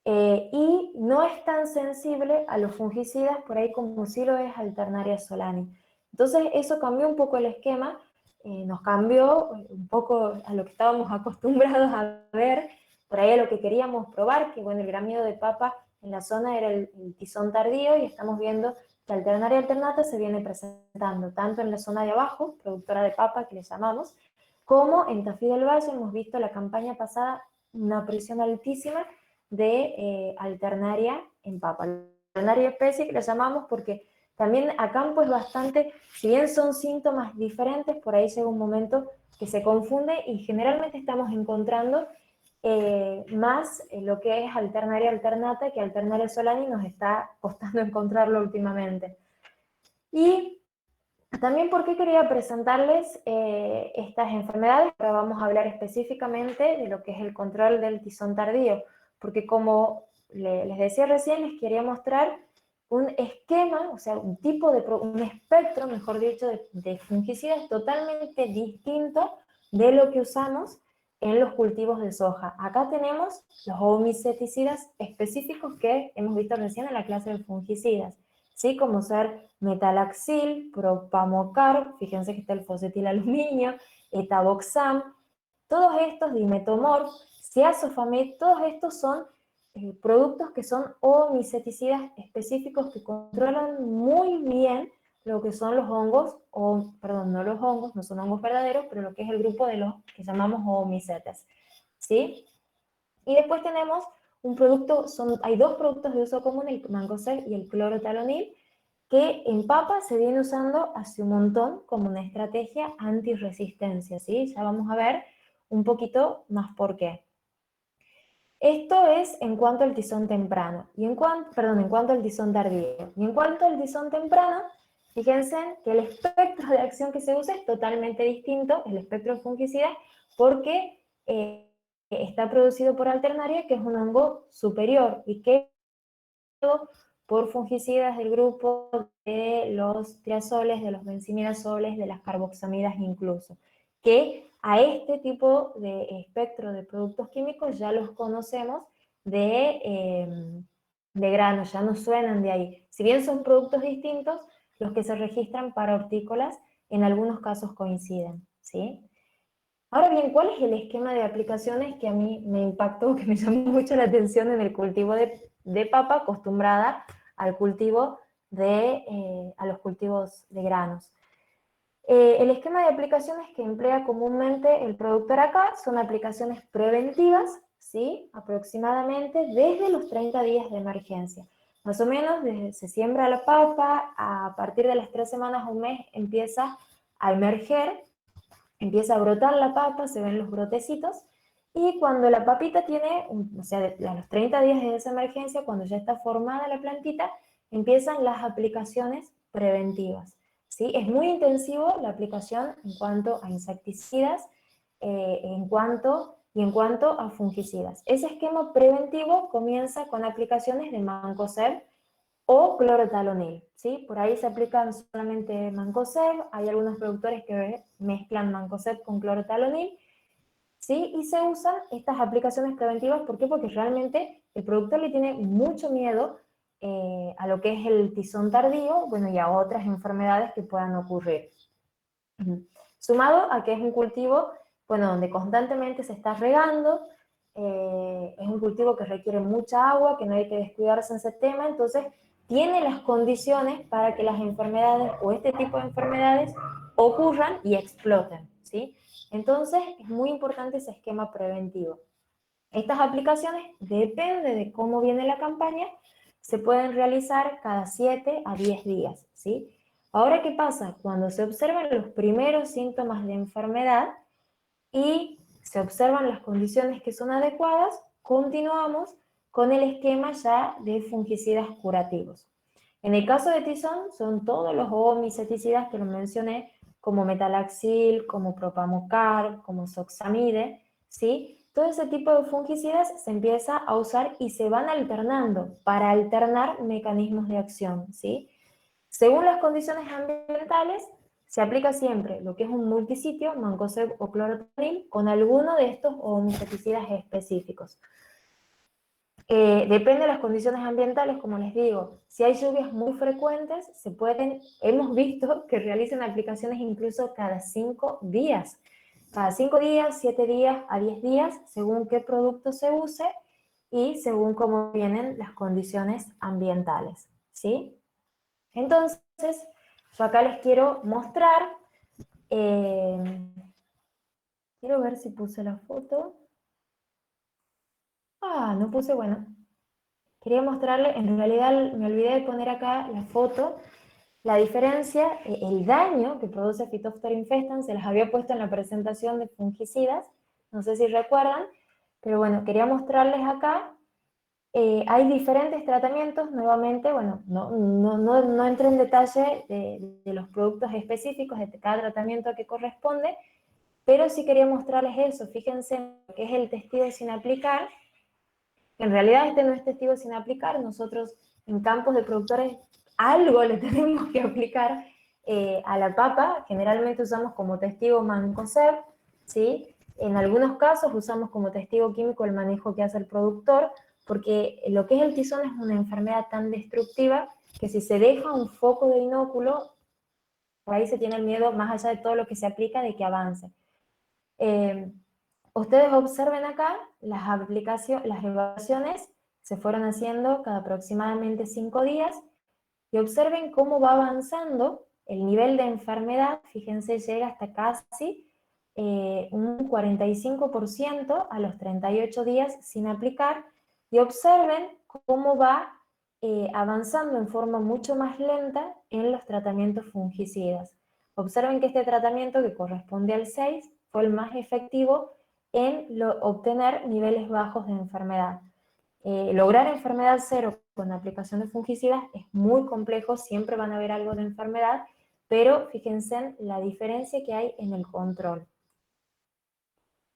y no es tan sensible a los fungicidas por ahí como sí lo es alternaria solani. Entonces eso cambió un poco el esquema, nos cambió un poco a lo que estábamos acostumbrados a ver, por ahí a lo que queríamos probar, que bueno, el gran miedo de papa en la zona era el tizón tardío, y estamos viendo que alternaria alternata se viene presentando tanto en la zona de abajo, productora de papa que le llamamos, como en Tafí del Valle. Hemos visto la campaña pasada una presión altísima de alternaria en papa. Alternaria especie que la llamamos porque también a campo es bastante, si bien son síntomas diferentes, por ahí llega un momento que se confunde y generalmente estamos encontrando más lo que es alternaria alternata, que alternaria solani nos está costando encontrarlo últimamente. Y también porque quería presentarles estas enfermedades. Ahora vamos a hablar específicamente de lo que es el control del tizón tardío, porque como les decía recién, les quería mostrar un esquema, o sea, un espectro, mejor dicho, de fungicidas totalmente distinto de lo que usamos en los cultivos de soja. Acá tenemos los oomiceticidas específicos que hemos visto recién en la clase de fungicidas, ¿sí? Como ser metalaxil, propamocar, fíjense que está el fosfetilaluminio, etaboxam, todos estos, dimetomorf, ciazofamid, todos estos son productos que son oomiceticidas específicos que controlan muy bien lo que son los hongos, perdón, no los hongos, no son hongos verdaderos, pero lo que es el grupo de los que llamamos oomicetes, ¿sí? Y después tenemos un producto, hay dos productos de uso común, el mancozeb y el clorotalonil, que en papa se viene usando hace un montón como una estrategia antirresistencia, ¿sí? Ya vamos a ver un poquito más por qué. Esto es en cuanto al tizón temprano, en cuanto al tizón tardío. Y en cuanto al tizón temprano, fíjense que el espectro de acción que se usa es totalmente distinto, el espectro fungicida, porque está producido por alternaria, que es un hongo superior, y que por fungicidas del grupo de los triazoles, de los benzimidazoles, de las carboxamidas incluso, que a este tipo de espectro de productos químicos ya los conocemos de grano, ya no suenan de ahí. Si bien son productos distintos, los que se registran para hortícolas en algunos casos coinciden, ¿sí? Ahora bien, ¿cuál es el esquema de aplicaciones que a mí me impactó, que me llamó mucho la atención en el cultivo de papa, acostumbrada al cultivo a los cultivos de granos? El esquema de aplicaciones que emplea comúnmente el productor acá son aplicaciones preventivas, ¿sí? Aproximadamente desde los 30 días de emergencia. Más o menos se siembra la papa, a partir de las 3 semanas o un mes empieza a emerger, empieza a brotar la papa, se ven los brotecitos, y cuando la papita tiene, o sea, a los 30 días de esa emergencia, cuando ya está formada la plantita, empiezan las aplicaciones preventivas, ¿sí? Es muy intensivo la aplicación en cuanto a insecticidas, en cuanto a fungicidas. Ese esquema preventivo comienza con aplicaciones de mancozeb o clorotalonil, ¿sí? Por ahí se aplican solamente mancozeb, hay algunos productores que mezclan mancozeb con clorotalonil, ¿sí? Y se usan estas aplicaciones preventivas, ¿por qué? Porque realmente el productor le tiene mucho miedo a lo que es el tizón tardío, bueno, y a otras enfermedades que puedan ocurrir. Sumado a que es un cultivo, bueno, donde constantemente se está regando, es un cultivo que requiere mucha agua, que no hay que descuidarse en ese tema, entonces tiene las condiciones para que las enfermedades o este tipo de enfermedades ocurran y exploten, ¿sí? Entonces, es muy importante ese esquema preventivo. Estas aplicaciones, depende de cómo viene la campaña, se pueden realizar cada 7 a 10 días, ¿sí? Ahora, ¿qué pasa? Cuando se observan los primeros síntomas de enfermedad y se observan las condiciones que son adecuadas, continuamos con el esquema ya de fungicidas curativos. En el caso de Tizón, son todos los omiceticidas que lo mencioné, como metalaxil, como propamocar, como soxamide, ¿sí? Todo ese tipo de fungicidas se empieza a usar y se van alternando para alternar mecanismos de acción, ¿sí? Según las condiciones ambientales, se aplica siempre lo que es un multisitio, mancozeb o clorotoniil, con alguno de estos omiceticidas específicos. Depende de las condiciones ambientales, como les digo. Si hay lluvias muy frecuentes, hemos visto que realizan aplicaciones incluso cada 5 días. Cada 5 días, 7 días, a 10 días, según qué producto se use y según cómo vienen las condiciones ambientales, ¿sí? Entonces, yo acá les quiero mostrar, quiero ver si puse la foto. No puse, bueno. Quería mostrarle, en realidad me olvidé de poner acá la foto, la diferencia, el daño que produce Phytophthora infestans, se las había puesto en la presentación de fungicidas, no sé si recuerdan, pero bueno, quería mostrarles acá. Hay diferentes tratamientos, nuevamente, bueno, no entro en detalle de los productos específicos, de cada tratamiento que corresponde, pero sí quería mostrarles eso. Fíjense en lo que es el testigo sin aplicar. En realidad este no es testigo sin aplicar, nosotros en campos de productores algo le tenemos que aplicar a la papa, generalmente usamos como testigo mancozeb, ¿sí? En algunos casos usamos como testigo químico el manejo que hace el productor, porque lo que es el tizón es una enfermedad tan destructiva que si se deja un foco de inóculo, por ahí se tiene el miedo, más allá de todo lo que se aplica, de que avance. Ustedes observen acá, las evaluaciones se fueron haciendo cada aproximadamente 5 días y observen cómo va avanzando el nivel de enfermedad. Fíjense, llega hasta casi un 45% a los 38 días sin aplicar, y observen cómo va avanzando en forma mucho más lenta en los tratamientos fungicidas. Observen que este tratamiento, que corresponde al 6, fue el más efectivo en obtener niveles bajos de enfermedad. Lograr enfermedad cero con aplicación de fungicidas es muy complejo, siempre van a haber algo de enfermedad, pero fíjense en la diferencia que hay en el control.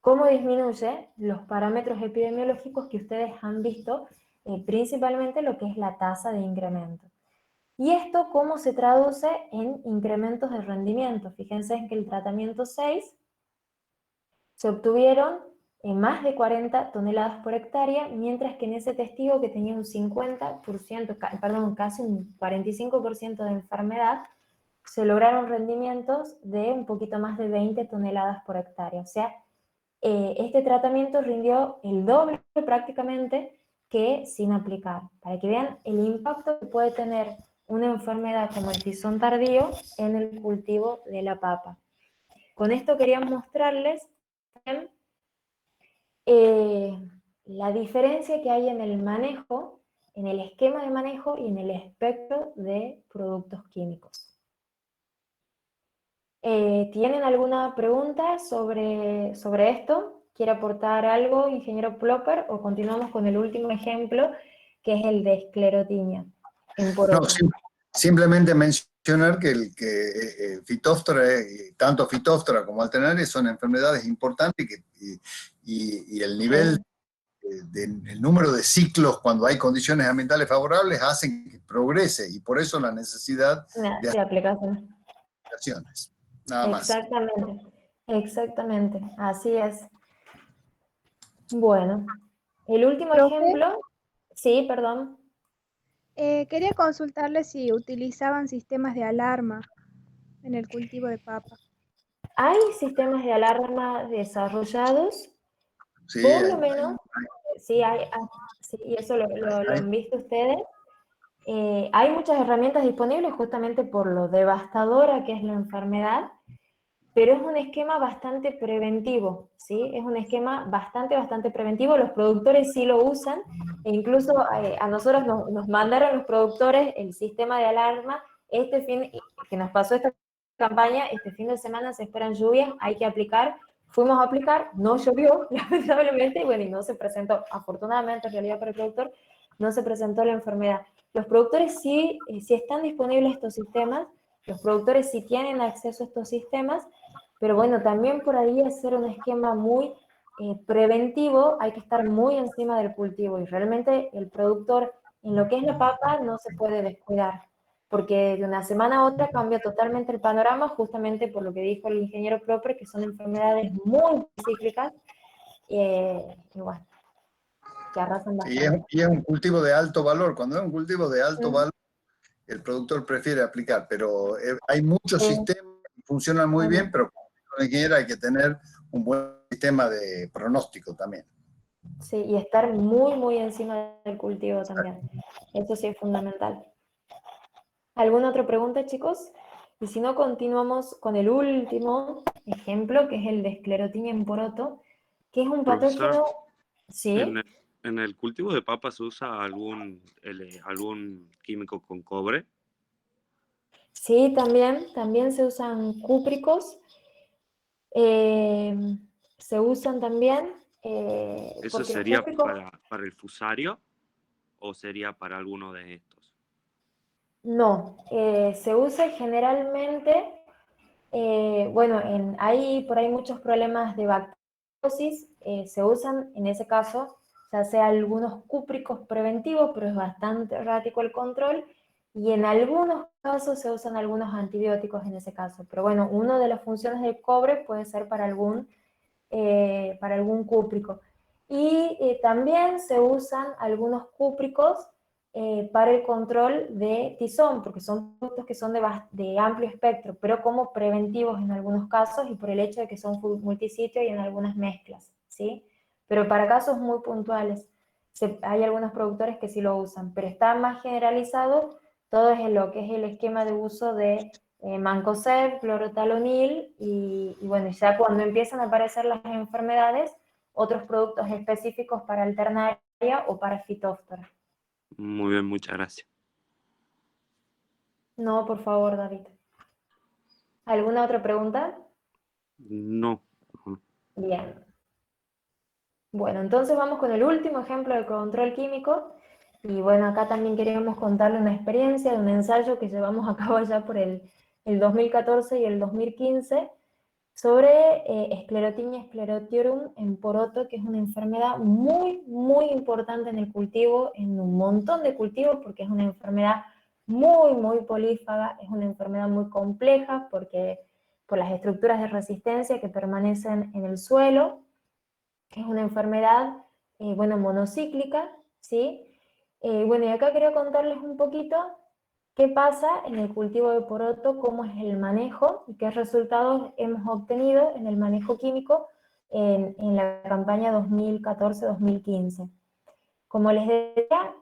¿Cómo disminuye los parámetros epidemiológicos que ustedes han visto, principalmente lo que es la tasa de incremento? ¿Y esto cómo se traduce en incrementos de rendimiento? Fíjense en que el tratamiento 6 se obtuvieron más de 40 toneladas por hectárea, mientras que en ese testigo que tenía un 50%, perdón, casi un 45% de enfermedad, se lograron rendimientos de un poquito más de 20 toneladas por hectárea. O sea, este tratamiento rindió el doble prácticamente que sin aplicar, para que vean el impacto que puede tener una enfermedad como el tizón tardío en el cultivo de la papa. Con esto quería mostrarles la diferencia que hay en el manejo, en el esquema de manejo y en el espectro de productos químicos. ¿Tienen alguna pregunta sobre esto? ¿Quiere aportar algo, ingeniero Plopper, o continuamos con el último ejemplo, que es el de esclerotinia? No, simplemente mencionar que Phytophthora, tanto Phytophthora como Alternaria son enfermedades importantes y el nivel, el número de ciclos cuando hay condiciones ambientales favorables hacen que progrese, y por eso la necesidad de aplicaciones. Nada más. Exactamente, así es. Bueno, el último ¿Profe? ejemplo, sí, perdón. Quería consultarle si utilizaban sistemas de alarma en el cultivo de papa. Hay sistemas de alarma desarrollados, Sí, por lo menos, sí, sí, y eso lo han visto ustedes. Hay muchas herramientas disponibles justamente por lo devastadora que es la enfermedad, pero es un esquema bastante preventivo, ¿sí? Es un esquema bastante preventivo, los productores sí lo usan, e incluso a nosotros nos mandaron los productores el sistema de alarma, que nos pasó esta campaña, este fin de semana se esperan lluvias, hay que aplicar, fuimos a aplicar, no llovió, lamentablemente, y bueno, y no se presentó, afortunadamente en realidad para el productor, no se presentó la enfermedad. Los productores sí están disponibles estos sistemas, los productores sí tienen acceso a estos sistemas, pero bueno, también por ahí hacer un esquema muy preventivo, hay que estar muy encima del cultivo y realmente el productor en lo que es la papa no se puede descuidar, porque de una semana a otra cambia totalmente el panorama, justamente por lo que dijo el ingeniero Proper, que son enfermedades muy cíclicas, y bueno, que arrasan bastante. Y es un cultivo de alto valor. Cuando es un cultivo de alto valor, el productor prefiere aplicar, pero hay muchos sistemas que funcionan muy bien, pero como ingeniero hay que tener un buen sistema de pronóstico también. Sí, y estar muy encima del cultivo también. Eso sí es fundamental. ¿Alguna otra pregunta, chicos? Y si no, continuamos con el último ejemplo, que es el de esclerotinia en poroto, que es un Profesor, patógeno... ¿Sí? en el cultivo de papas se usa algún químico con cobre. Sí, también se usan cúpricos, se usan también, ¿Eso porque los sería cúpricos... para el fusario o sería para alguno de estos? No, se usa generalmente, bueno, hay por ahí muchos problemas de bacteriosis, se usan en ese caso, ya sea algunos cúpricos preventivos, pero es bastante errático el control, y en algunos casos se usan algunos antibióticos en ese caso, pero bueno, una de las funciones del cobre puede ser para algún cúprico. Y también se usan algunos cúpricos para el control de tizón, porque son productos que son de amplio espectro, pero como preventivos en algunos casos y por el hecho de que son multisitio y en algunas mezclas, ¿sí? Pero para casos muy puntuales. Hay algunos productores que sí lo usan, pero está más generalizado todo es en lo que es el esquema de uso de Mancozeb, clorotalonil y bueno, ya cuando empiezan a aparecer las enfermedades, otros productos específicos para alternaria o para fitóftora. Muy bien, muchas gracias. No, por favor, David. ¿Alguna otra pregunta? No. Bien. Bueno, entonces vamos con el último ejemplo de control químico. Y bueno, acá también queríamos contarle una experiencia de un ensayo que llevamos a cabo allá por el 2014 y el 2015 sobre Sclerotinia sclerotiorum en poroto, que es una enfermedad muy importante en el cultivo, en un montón de cultivos, porque es una enfermedad muy polífaga, es una enfermedad muy compleja, porque por las estructuras de resistencia que permanecen en el suelo, es una enfermedad, bueno, monocíclica, ¿sí? Bueno, y acá quería contarles un poquito qué pasa en el cultivo de poroto, cómo es el manejo y qué resultados hemos obtenido en el manejo químico en la campaña 2014-2015. Como les decía,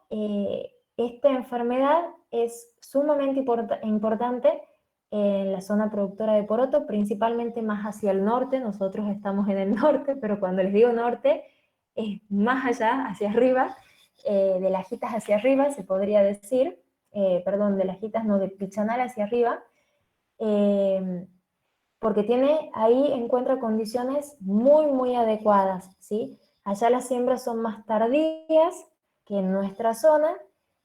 esta enfermedad es sumamente importante en la zona productora de poroto, principalmente más hacia el norte. Nosotros estamos en el norte, pero cuando les digo norte, es más allá, hacia arriba, de Lajitas hacia arriba, se podría decir, perdón, de Lajitas, no, de Pichanal hacia arriba, porque ahí encuentra condiciones muy adecuadas, ¿sí? Allá las siembras son más tardías que en nuestra zona,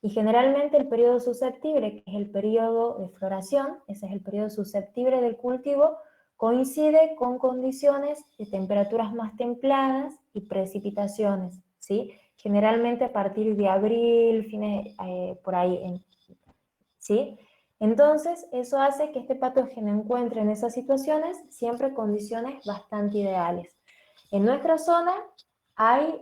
y generalmente el periodo susceptible, que es el periodo de floración, ese es el periodo susceptible del cultivo, coincide con condiciones de temperaturas más templadas y precipitaciones, ¿sí? Generalmente a partir de abril, por ahí, ¿sí? Entonces, eso hace que este patógeno encuentre en esas situaciones siempre condiciones bastante ideales. En nuestra zona hay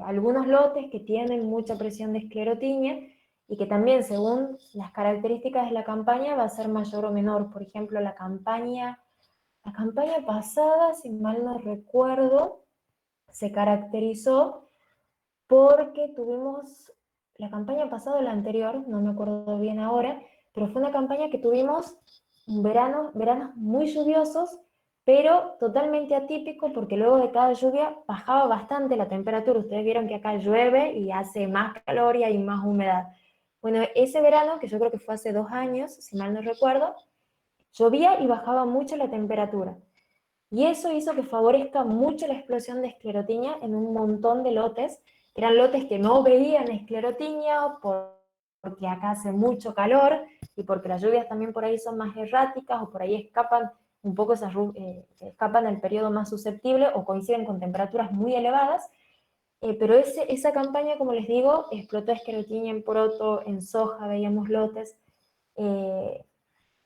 algunos lotes que tienen mucha presión de esclerotinia y que también, según las características de la campaña, va a ser mayor o menor. Por ejemplo, la campaña pasada, si mal no recuerdo, se caracterizó porque tuvimos, la campaña pasada o la anterior, no me acuerdo bien ahora, pero fue una campaña que tuvimos veranos muy lluviosos, pero totalmente atípico porque luego de cada lluvia bajaba bastante la temperatura. Ustedes vieron que acá llueve y hace más calor y hay más humedad. Bueno, ese verano, que yo creo que fue hace 2 años, si mal no recuerdo, llovía y bajaba mucho la temperatura. Y eso hizo que favorezca mucho la explosión de esclerotinia en un montón de lotes, que eran lotes que no veían esclerotinia porque acá hace mucho calor y porque las lluvias también por ahí son más erráticas o por ahí escapan un poco escapan al periodo más susceptible o coinciden con temperaturas muy elevadas. Pero esa campaña, como les digo, explotó esclerotinia en poroto, en soja, veíamos lotes.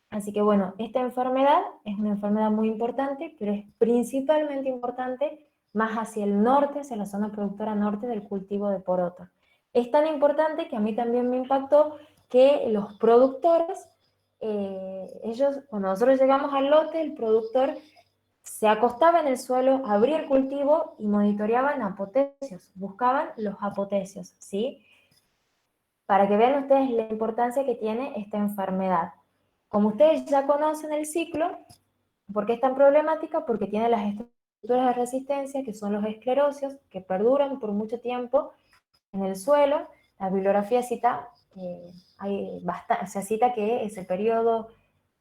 Así que bueno, esta enfermedad es una enfermedad muy importante, pero es principalmente importante más hacia el norte, hacia la zona productora norte del cultivo de poroto. Es tan importante que a mí también me impactó que los productores, ellos, cuando nosotros llegamos al lote, el productor se acostaba en el suelo, abría el cultivo y monitoreaban apotecios, buscaban los apotecios, ¿sí? Para que vean ustedes la importancia que tiene esta enfermedad. Como ustedes ya conocen el ciclo, ¿por qué es tan problemática? Porque tiene las estructuras de resistencia, que son los esclerosios, que perduran por mucho tiempo en el suelo. La bibliografía cita, se cita que ese periodo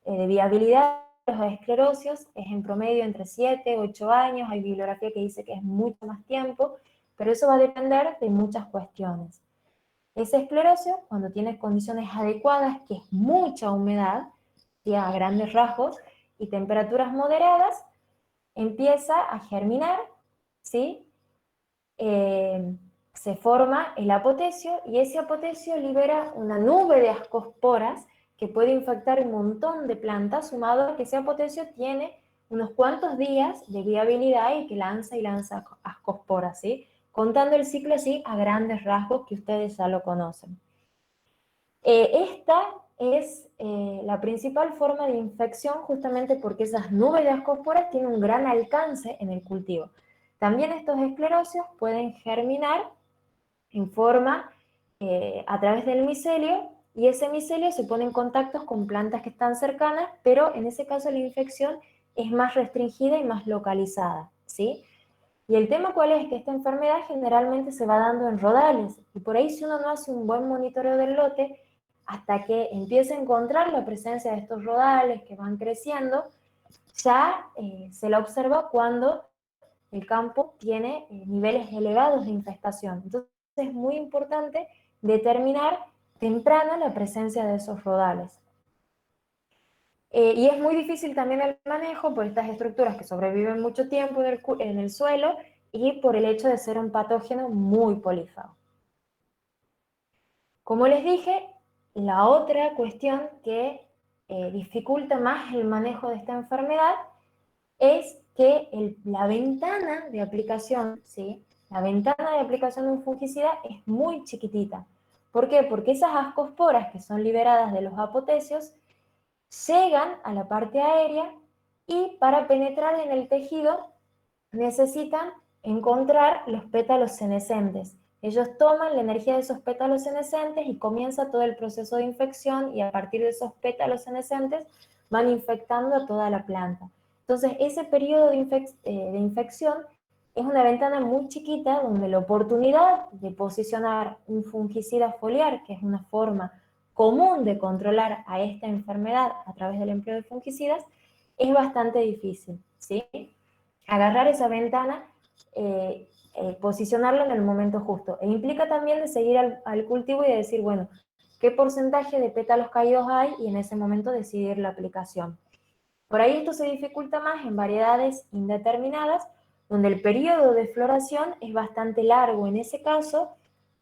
de viabilidad de los esclerosios es en promedio entre 7 y 8 años. Hay bibliografía que dice que es mucho más tiempo, pero eso va a depender de muchas cuestiones. Ese esclerosio, cuando tiene condiciones adecuadas, que es mucha humedad, a grandes rasgos, y temperaturas moderadas, empieza a germinar, ¿sí? Se forma el apotecio y ese apotecio libera una nube de ascosporas que puede infectar un montón de plantas, sumado a que ese apotecio tiene unos cuantos días de viabilidad y que lanza y lanza ascosporas, ¿sí? Contando el ciclo así a grandes rasgos que ustedes ya lo conocen. Esta es la principal forma de infección justamente porque esas nubes de ascosporas tienen un gran alcance en el cultivo. También estos esclerosios pueden germinar en forma a través del micelio y ese micelio se pone en contacto con plantas que están cercanas, pero en ese caso la infección es más restringida y más localizada, ¿sí? Y el tema cuál es que esta enfermedad generalmente se va dando en rodales y por ahí si uno no hace un buen monitoreo del lote, hasta que empiece a encontrar la presencia de estos rodales que van creciendo, ya se la observa cuando el campo tiene niveles elevados de infestación. Entonces es muy importante determinar temprano la presencia de esos rodales. Y es muy difícil también el manejo por estas estructuras que sobreviven mucho tiempo en el suelo y por el hecho de ser un patógeno muy polífago. Como les dije, la otra cuestión que dificulta más el manejo de esta enfermedad es que la ventana de aplicación, ¿sí? La ventana de aplicación de un fungicida es muy chiquitita. ¿Por qué? Porque esas ascosporas que son liberadas de los apotecios llegan a la parte aérea y para penetrar en el tejido necesitan encontrar los pétalos senescentes. Ellos toman la energía de esos pétalos senescentes y comienza todo el proceso de infección y a partir de esos pétalos senescentes van infectando a toda la planta. Entonces, ese periodo de infección es una ventana muy chiquita donde la oportunidad de posicionar un fungicida foliar, que es una forma común de controlar a esta enfermedad a través del empleo de fungicidas, es bastante difícil, ¿sí? Agarrar esa ventana, posicionarla en el momento justo. E implica también de seguir al cultivo y de decir, bueno, ¿qué porcentaje de pétalos caídos hay? Y en ese momento decidir la aplicación. Por ahí esto se dificulta más en variedades indeterminadas, donde el periodo de floración es bastante largo. En ese caso,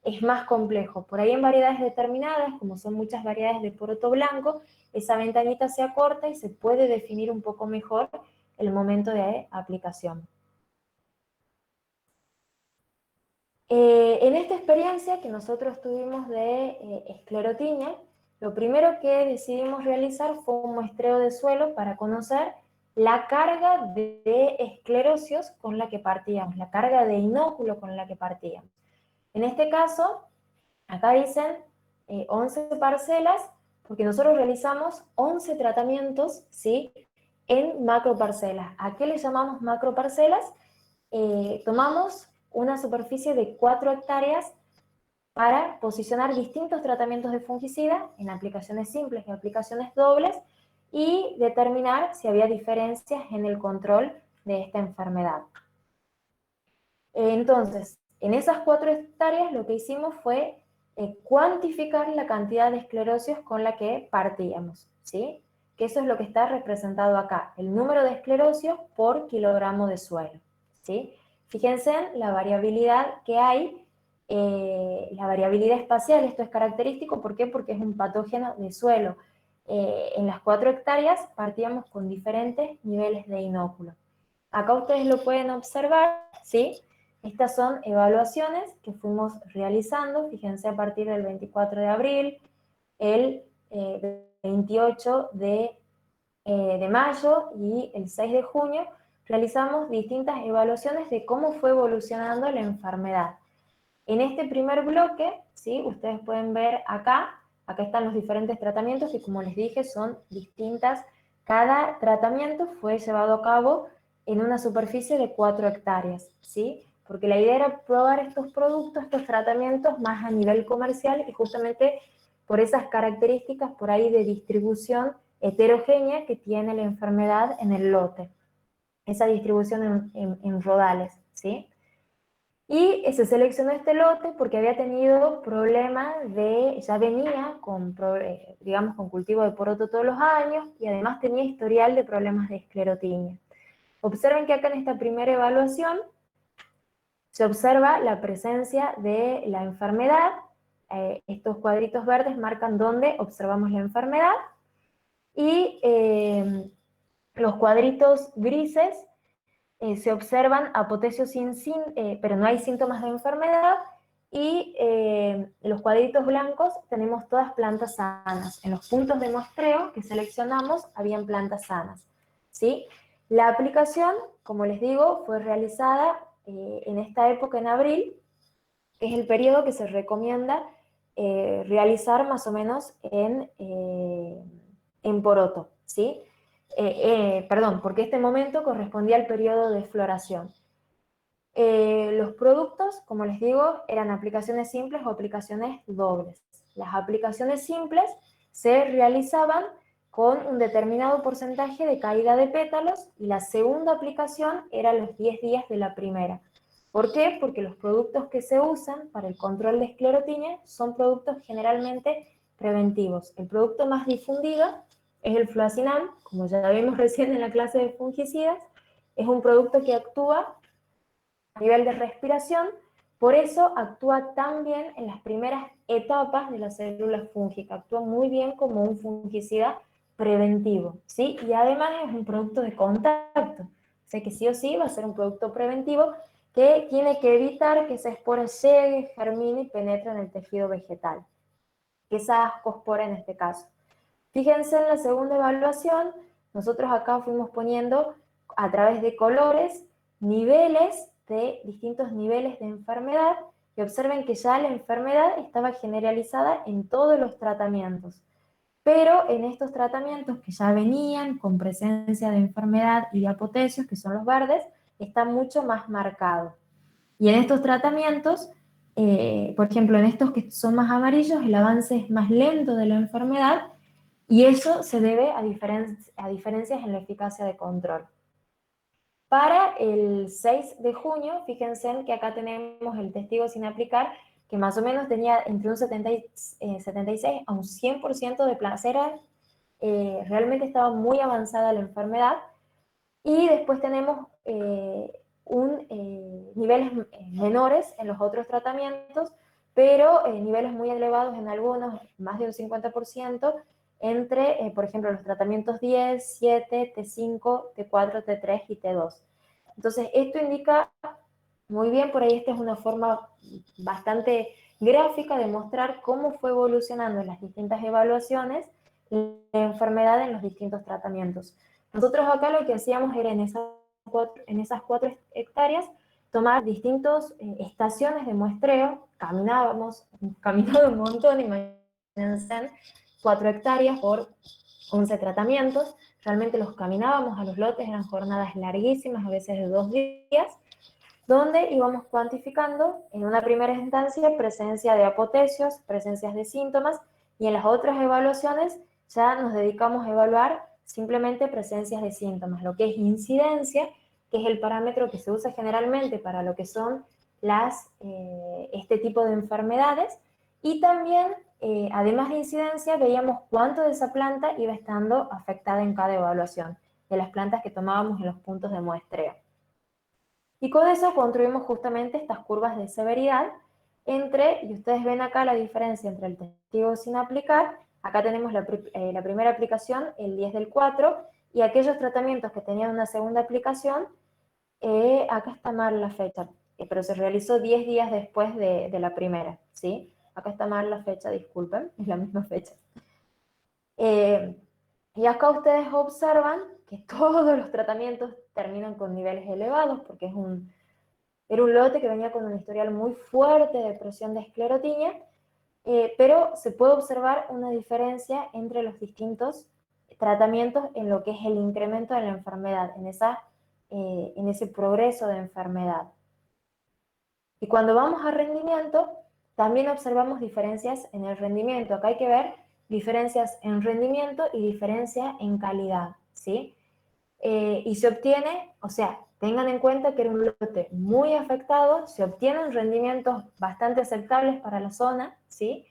es más complejo. Por ahí en variedades determinadas, como son muchas variedades de poroto blanco, esa ventanita se acorta y se puede definir un poco mejor el momento de aplicación. En esta experiencia que nosotros tuvimos de esclerotinia, lo primero que decidimos realizar fue un muestreo de suelo para conocer la carga de esclerosios con la que partíamos, la carga de inóculo con la que partíamos. En este caso, acá dicen 11 parcelas Porque nosotros realizamos 11 tratamientos, ¿sí?, en macroparcelas. ¿A qué le llamamos macroparcelas? Tomamos una superficie de 4 hectáreas para posicionar distintos tratamientos de fungicida en aplicaciones simples y aplicaciones dobles y determinar si había diferencias en el control de esta enfermedad. Entonces, en esas 4 hectáreas lo que hicimos fue cuantificar la cantidad de esclerosis con la que partíamos, ¿sí? Que eso es lo que está representado acá, el número de esclerosios por kilogramo de suelo, ¿sí? Fíjense en la variabilidad que hay, la variabilidad espacial. Esto es característico, ¿por qué? Porque es un patógeno de suelo. En las 4 hectáreas partíamos con diferentes niveles de inóculo. Acá ustedes lo pueden observar, ¿sí? Estas son evaluaciones que fuimos realizando, fíjense, a partir del 24 de abril, el 28 de mayo y el 6 de junio, realizamos distintas evaluaciones de cómo fue evolucionando la enfermedad. En este primer bloque, ¿sí?, ustedes pueden ver acá están los diferentes tratamientos que, como les dije, son distintas. Cada tratamiento fue llevado a cabo en una superficie de 4 hectáreas, ¿sí? Porque la idea era probar estos productos, estos tratamientos más a nivel comercial y justamente por esas características por ahí de distribución heterogénea que tiene la enfermedad en el lote, esa distribución en rodales, ¿sí? Y se seleccionó este lote porque había tenido problemas ya venía con, digamos, con cultivo de poroto todos los años y además tenía historial de problemas de esclerotinia. Observen que acá en esta primera evaluación se observa la presencia de la enfermedad. Estos cuadritos verdes marcan dónde observamos la enfermedad y los cuadritos grises se observan apotecios pero no hay síntomas de enfermedad, y los cuadritos blancos tenemos todas plantas sanas. En los puntos de muestreo que seleccionamos habían plantas sanas, ¿sí? La aplicación, como les digo, fue realizada en esta época, en abril, que es el periodo que se recomienda realizar más o menos en poroto, ¿sí? Perdón, porque este momento correspondía al periodo de floración. Los productos, como les digo, eran aplicaciones simples o aplicaciones dobles. Las aplicaciones simples se realizaban con un determinado porcentaje de caída de pétalos y la segunda aplicación era los 10 días de la primera. ¿Por qué? Porque los productos que se usan para el control de esclerotinia son productos generalmente preventivos. El producto más difundido es el fluacinam, como ya vimos recién en la clase de fungicidas. Es un producto que actúa a nivel de respiración, por eso actúa tan bien en las primeras etapas de la célula fúngica, actúa muy bien como un fungicida preventivo, ¿sí? Y además es un producto de contacto, o sea que sí o sí va a ser un producto preventivo que tiene que evitar que esa espora llegue, germine y penetre en el tejido vegetal, que esa ascospora en este caso. Fíjense en la segunda evaluación, nosotros acá fuimos poniendo a través de colores niveles de distintos niveles de enfermedad, y observen que ya la enfermedad estaba generalizada en todos los tratamientos. Pero en estos tratamientos que ya venían con presencia de enfermedad y de apotecios, que son los verdes, está mucho más marcado. Y en estos tratamientos, por ejemplo, en estos que son más amarillos, el avance es más lento de la enfermedad, y eso se debe a diferencias en la eficacia de control. Para el 6 de junio, fíjense en que acá tenemos el testigo sin aplicar, que más o menos tenía entre un 76 a un 100% de placera. Realmente estaba muy avanzada la enfermedad. Y después tenemos niveles menores en los otros tratamientos, pero niveles muy elevados en algunos, más de un 50%, entre, por ejemplo, los tratamientos 10, 7, T5, T4, T3 y T2. Entonces, esto indica muy bien, por ahí esta es una forma bastante gráfica de mostrar cómo fue evolucionando en las distintas evaluaciones la enfermedad en los distintos tratamientos. Nosotros acá lo que hacíamos era en esas 4 hectáreas tomar distintas estaciones de muestreo, caminábamos un montón, imagínense, 4 hectáreas por 11 tratamientos. Realmente los caminábamos a los lotes, eran jornadas larguísimas, a veces de 2 días, donde íbamos cuantificando en una primera instancia presencia de apotecios, presencias de síntomas, y en las otras evaluaciones ya nos dedicamos a evaluar simplemente presencias de síntomas, lo que es incidencia, que es el parámetro que se usa generalmente para lo que son este tipo de enfermedades, y también, además de incidencia, veíamos cuánto de esa planta iba estando afectada en cada evaluación, de las plantas que tomábamos en los puntos de muestreo. Y con eso construimos justamente estas curvas de severidad y ustedes ven acá la diferencia entre el testigo sin aplicar, acá tenemos la primera aplicación el 10 del 4, y aquellos tratamientos que tenían una segunda aplicación, acá está mal la fecha, pero se realizó 10 días después de la primera, ¿sí? Acá está mal la fecha, disculpen, es la misma fecha. Y acá ustedes observan que todos los tratamientos terminan con niveles elevados, porque era un lote que venía con un historial muy fuerte de presión de esclerotinia, pero se puede observar una diferencia entre los distintos tratamientos en lo que es el incremento de la enfermedad, en ese progreso de enfermedad. Y cuando vamos a rendimiento, también observamos diferencias en el rendimiento. Acá hay que ver diferencias en rendimiento y diferencia en calidad, ¿sí? Y se obtiene, o sea, tengan en cuenta que era un lote muy afectado, se obtienen rendimientos bastante aceptables para la zona, ¿sí?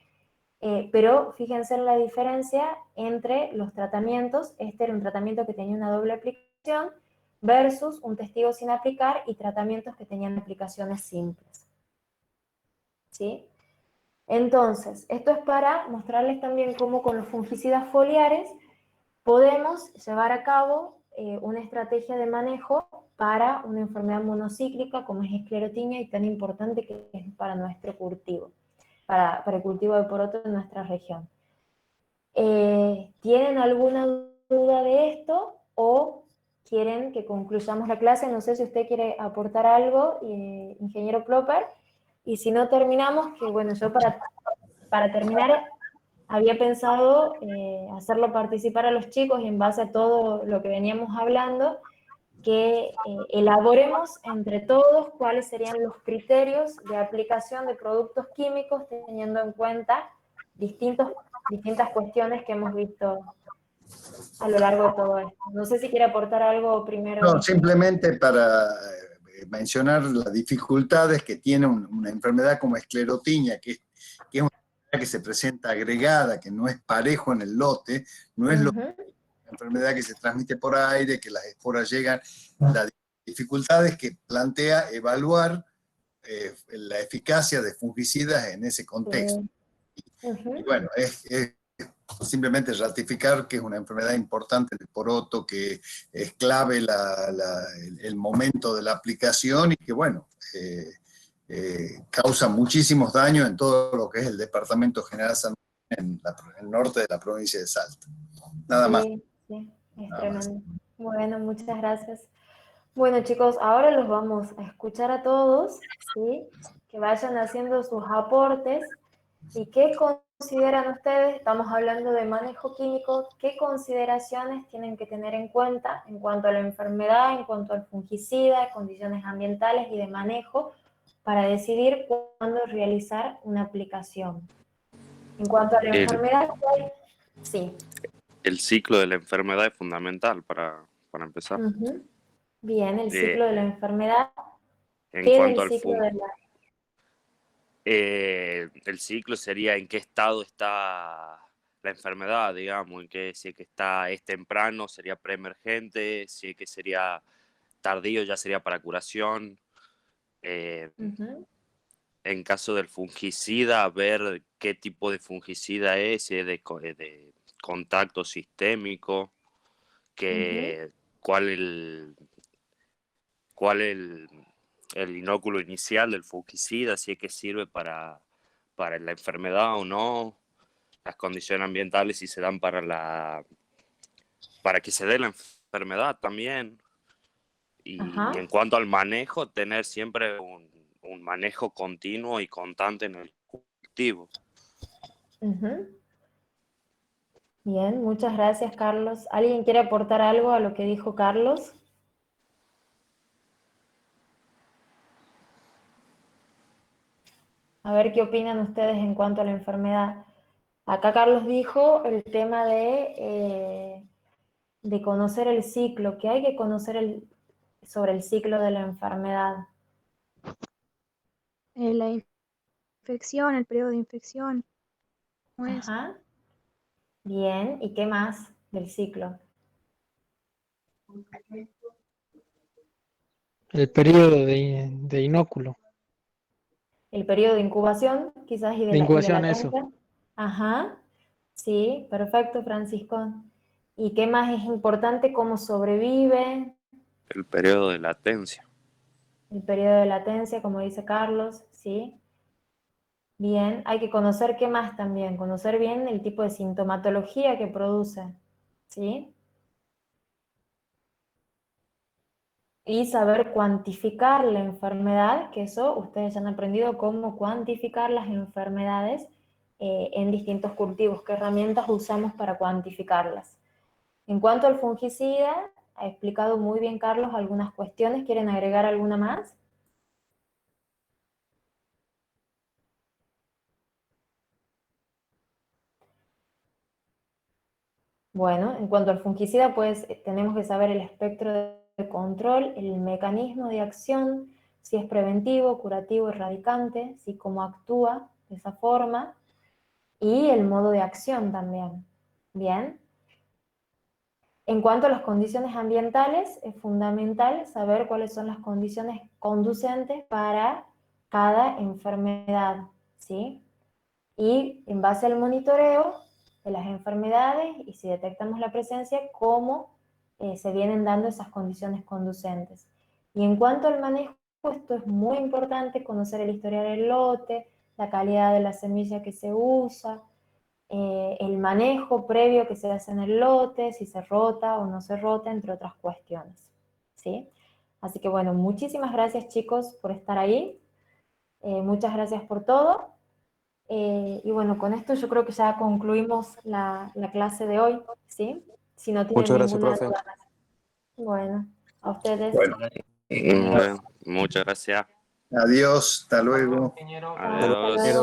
Pero fíjense en la diferencia entre los tratamientos. Este era un tratamiento que tenía una doble aplicación versus un testigo sin aplicar y tratamientos que tenían aplicaciones simples, ¿sí? Entonces, esto es para mostrarles también cómo con los fungicidas foliares podemos llevar a cabo una estrategia de manejo para una enfermedad monocíclica como es esclerotinia y tan importante que es para nuestro cultivo, para el cultivo de poroto en nuestra región. ¿Tienen alguna duda de esto o quieren que concluyamos la clase? No sé si usted quiere aportar algo, ingeniero Plopper, y si no terminamos, que bueno, yo para terminar había pensado hacerlo participar a los chicos y en base a todo lo que veníamos hablando, que elaboremos entre todos cuáles serían los criterios de aplicación de productos químicos teniendo en cuenta distintas cuestiones que hemos visto a lo largo de todo esto. No sé si quiere aportar algo primero. No, simplemente para mencionar las dificultades que tiene una enfermedad como esclerotinia, que es una enfermedad que se presenta agregada, que no es parejo en el lote, no es una enfermedad que se transmite por aire, que las esporas llegan. Las dificultades que plantea evaluar la eficacia de fungicidas en ese contexto. Y bueno, es simplemente ratificar que es una enfermedad importante del poroto, que es clave el momento de la aplicación y que, bueno, causa muchísimos daños en todo lo que es el departamento General San Martín, en el norte de la provincia de Salta. Nada más. Sí, es Nada tremendo. Bueno, muchas gracias. Bueno, chicos, ahora los vamos a escuchar a todos, ¿sí? Que vayan haciendo sus aportes. ¿Y qué consideran ustedes? Estamos hablando de manejo químico. ¿Qué consideraciones tienen que tener en cuenta en cuanto a la enfermedad, en cuanto al fungicida, condiciones ambientales y de manejo, para decidir cuándo realizar una aplicación? En cuanto a la enfermedad, sí. El ciclo de la enfermedad es fundamental para empezar. Bien, el ciclo de la enfermedad. En ¿Qué cuanto del al ciclo de la... el ciclo sería en qué estado está la enfermedad, digamos, si es que es temprano, sería preemergente, si es que sería tardío, ya sería para curación. En caso del fungicida, ver qué tipo de fungicida es, si es de contacto sistémico, cuál el inóculo inicial del fungicida, si es que sirve para la enfermedad o no, las condiciones ambientales si se dan para que se dé la enfermedad también. Y en cuanto al manejo, tener siempre un manejo continuo y constante en el cultivo. Bien, muchas gracias, Carlos. ¿Alguien quiere aportar algo a lo que dijo Carlos? A ver qué opinan ustedes en cuanto a la enfermedad. Acá Carlos dijo el tema de conocer el ciclo, que hay que conocer sobre el ciclo de la enfermedad. La infección, el periodo de infección. ¿Cómo es? Ajá. Bien, ¿y qué más del ciclo? El periodo de inóculo, El periodo de incubación, quizás, y de y de incubación, eso. latencia. Ajá, sí, perfecto, Francisco. ¿Y qué más es importante? ¿Cómo sobrevive? El periodo de latencia. El periodo de latencia, como dice Carlos, ¿sí? Bien, hay que conocer qué más también, conocer bien el tipo de sintomatología que produce, ¿sí? Y saber cuantificar la enfermedad, que eso ustedes ya han aprendido cómo cuantificar las enfermedades en distintos cultivos, qué herramientas usamos para cuantificarlas. En cuanto al fungicida, ha explicado muy bien Carlos algunas cuestiones. ¿Quieren agregar alguna más? Bueno, en cuanto al fungicida, pues tenemos que saber el espectro de control, el mecanismo de acción, si es preventivo, curativo, erradicante, si cómo actúa de esa forma, y el modo de acción también. Bien. En cuanto a las condiciones ambientales, es fundamental saber cuáles son las condiciones conducentes para cada enfermedad, ¿sí? Y en base al monitoreo de las enfermedades, y si detectamos la presencia, cómo se vienen dando esas condiciones conducentes. Y en cuanto al manejo, esto es muy importante, conocer el historial del lote, la calidad de la semilla que se usa, el manejo previo que se hace en el lote, si se rota o no se rota, entre otras cuestiones, ¿sí? Así que bueno, muchísimas gracias chicos por estar ahí, muchas gracias por todo, y bueno, con esto yo creo que ya concluimos la clase de hoy, ¿sí? Si no tienen Muchas gracias, ninguna profe. duda más. Bueno, a ustedes. Bueno, Muchas gracias. adiós, hasta luego. Hasta Adiós. luego.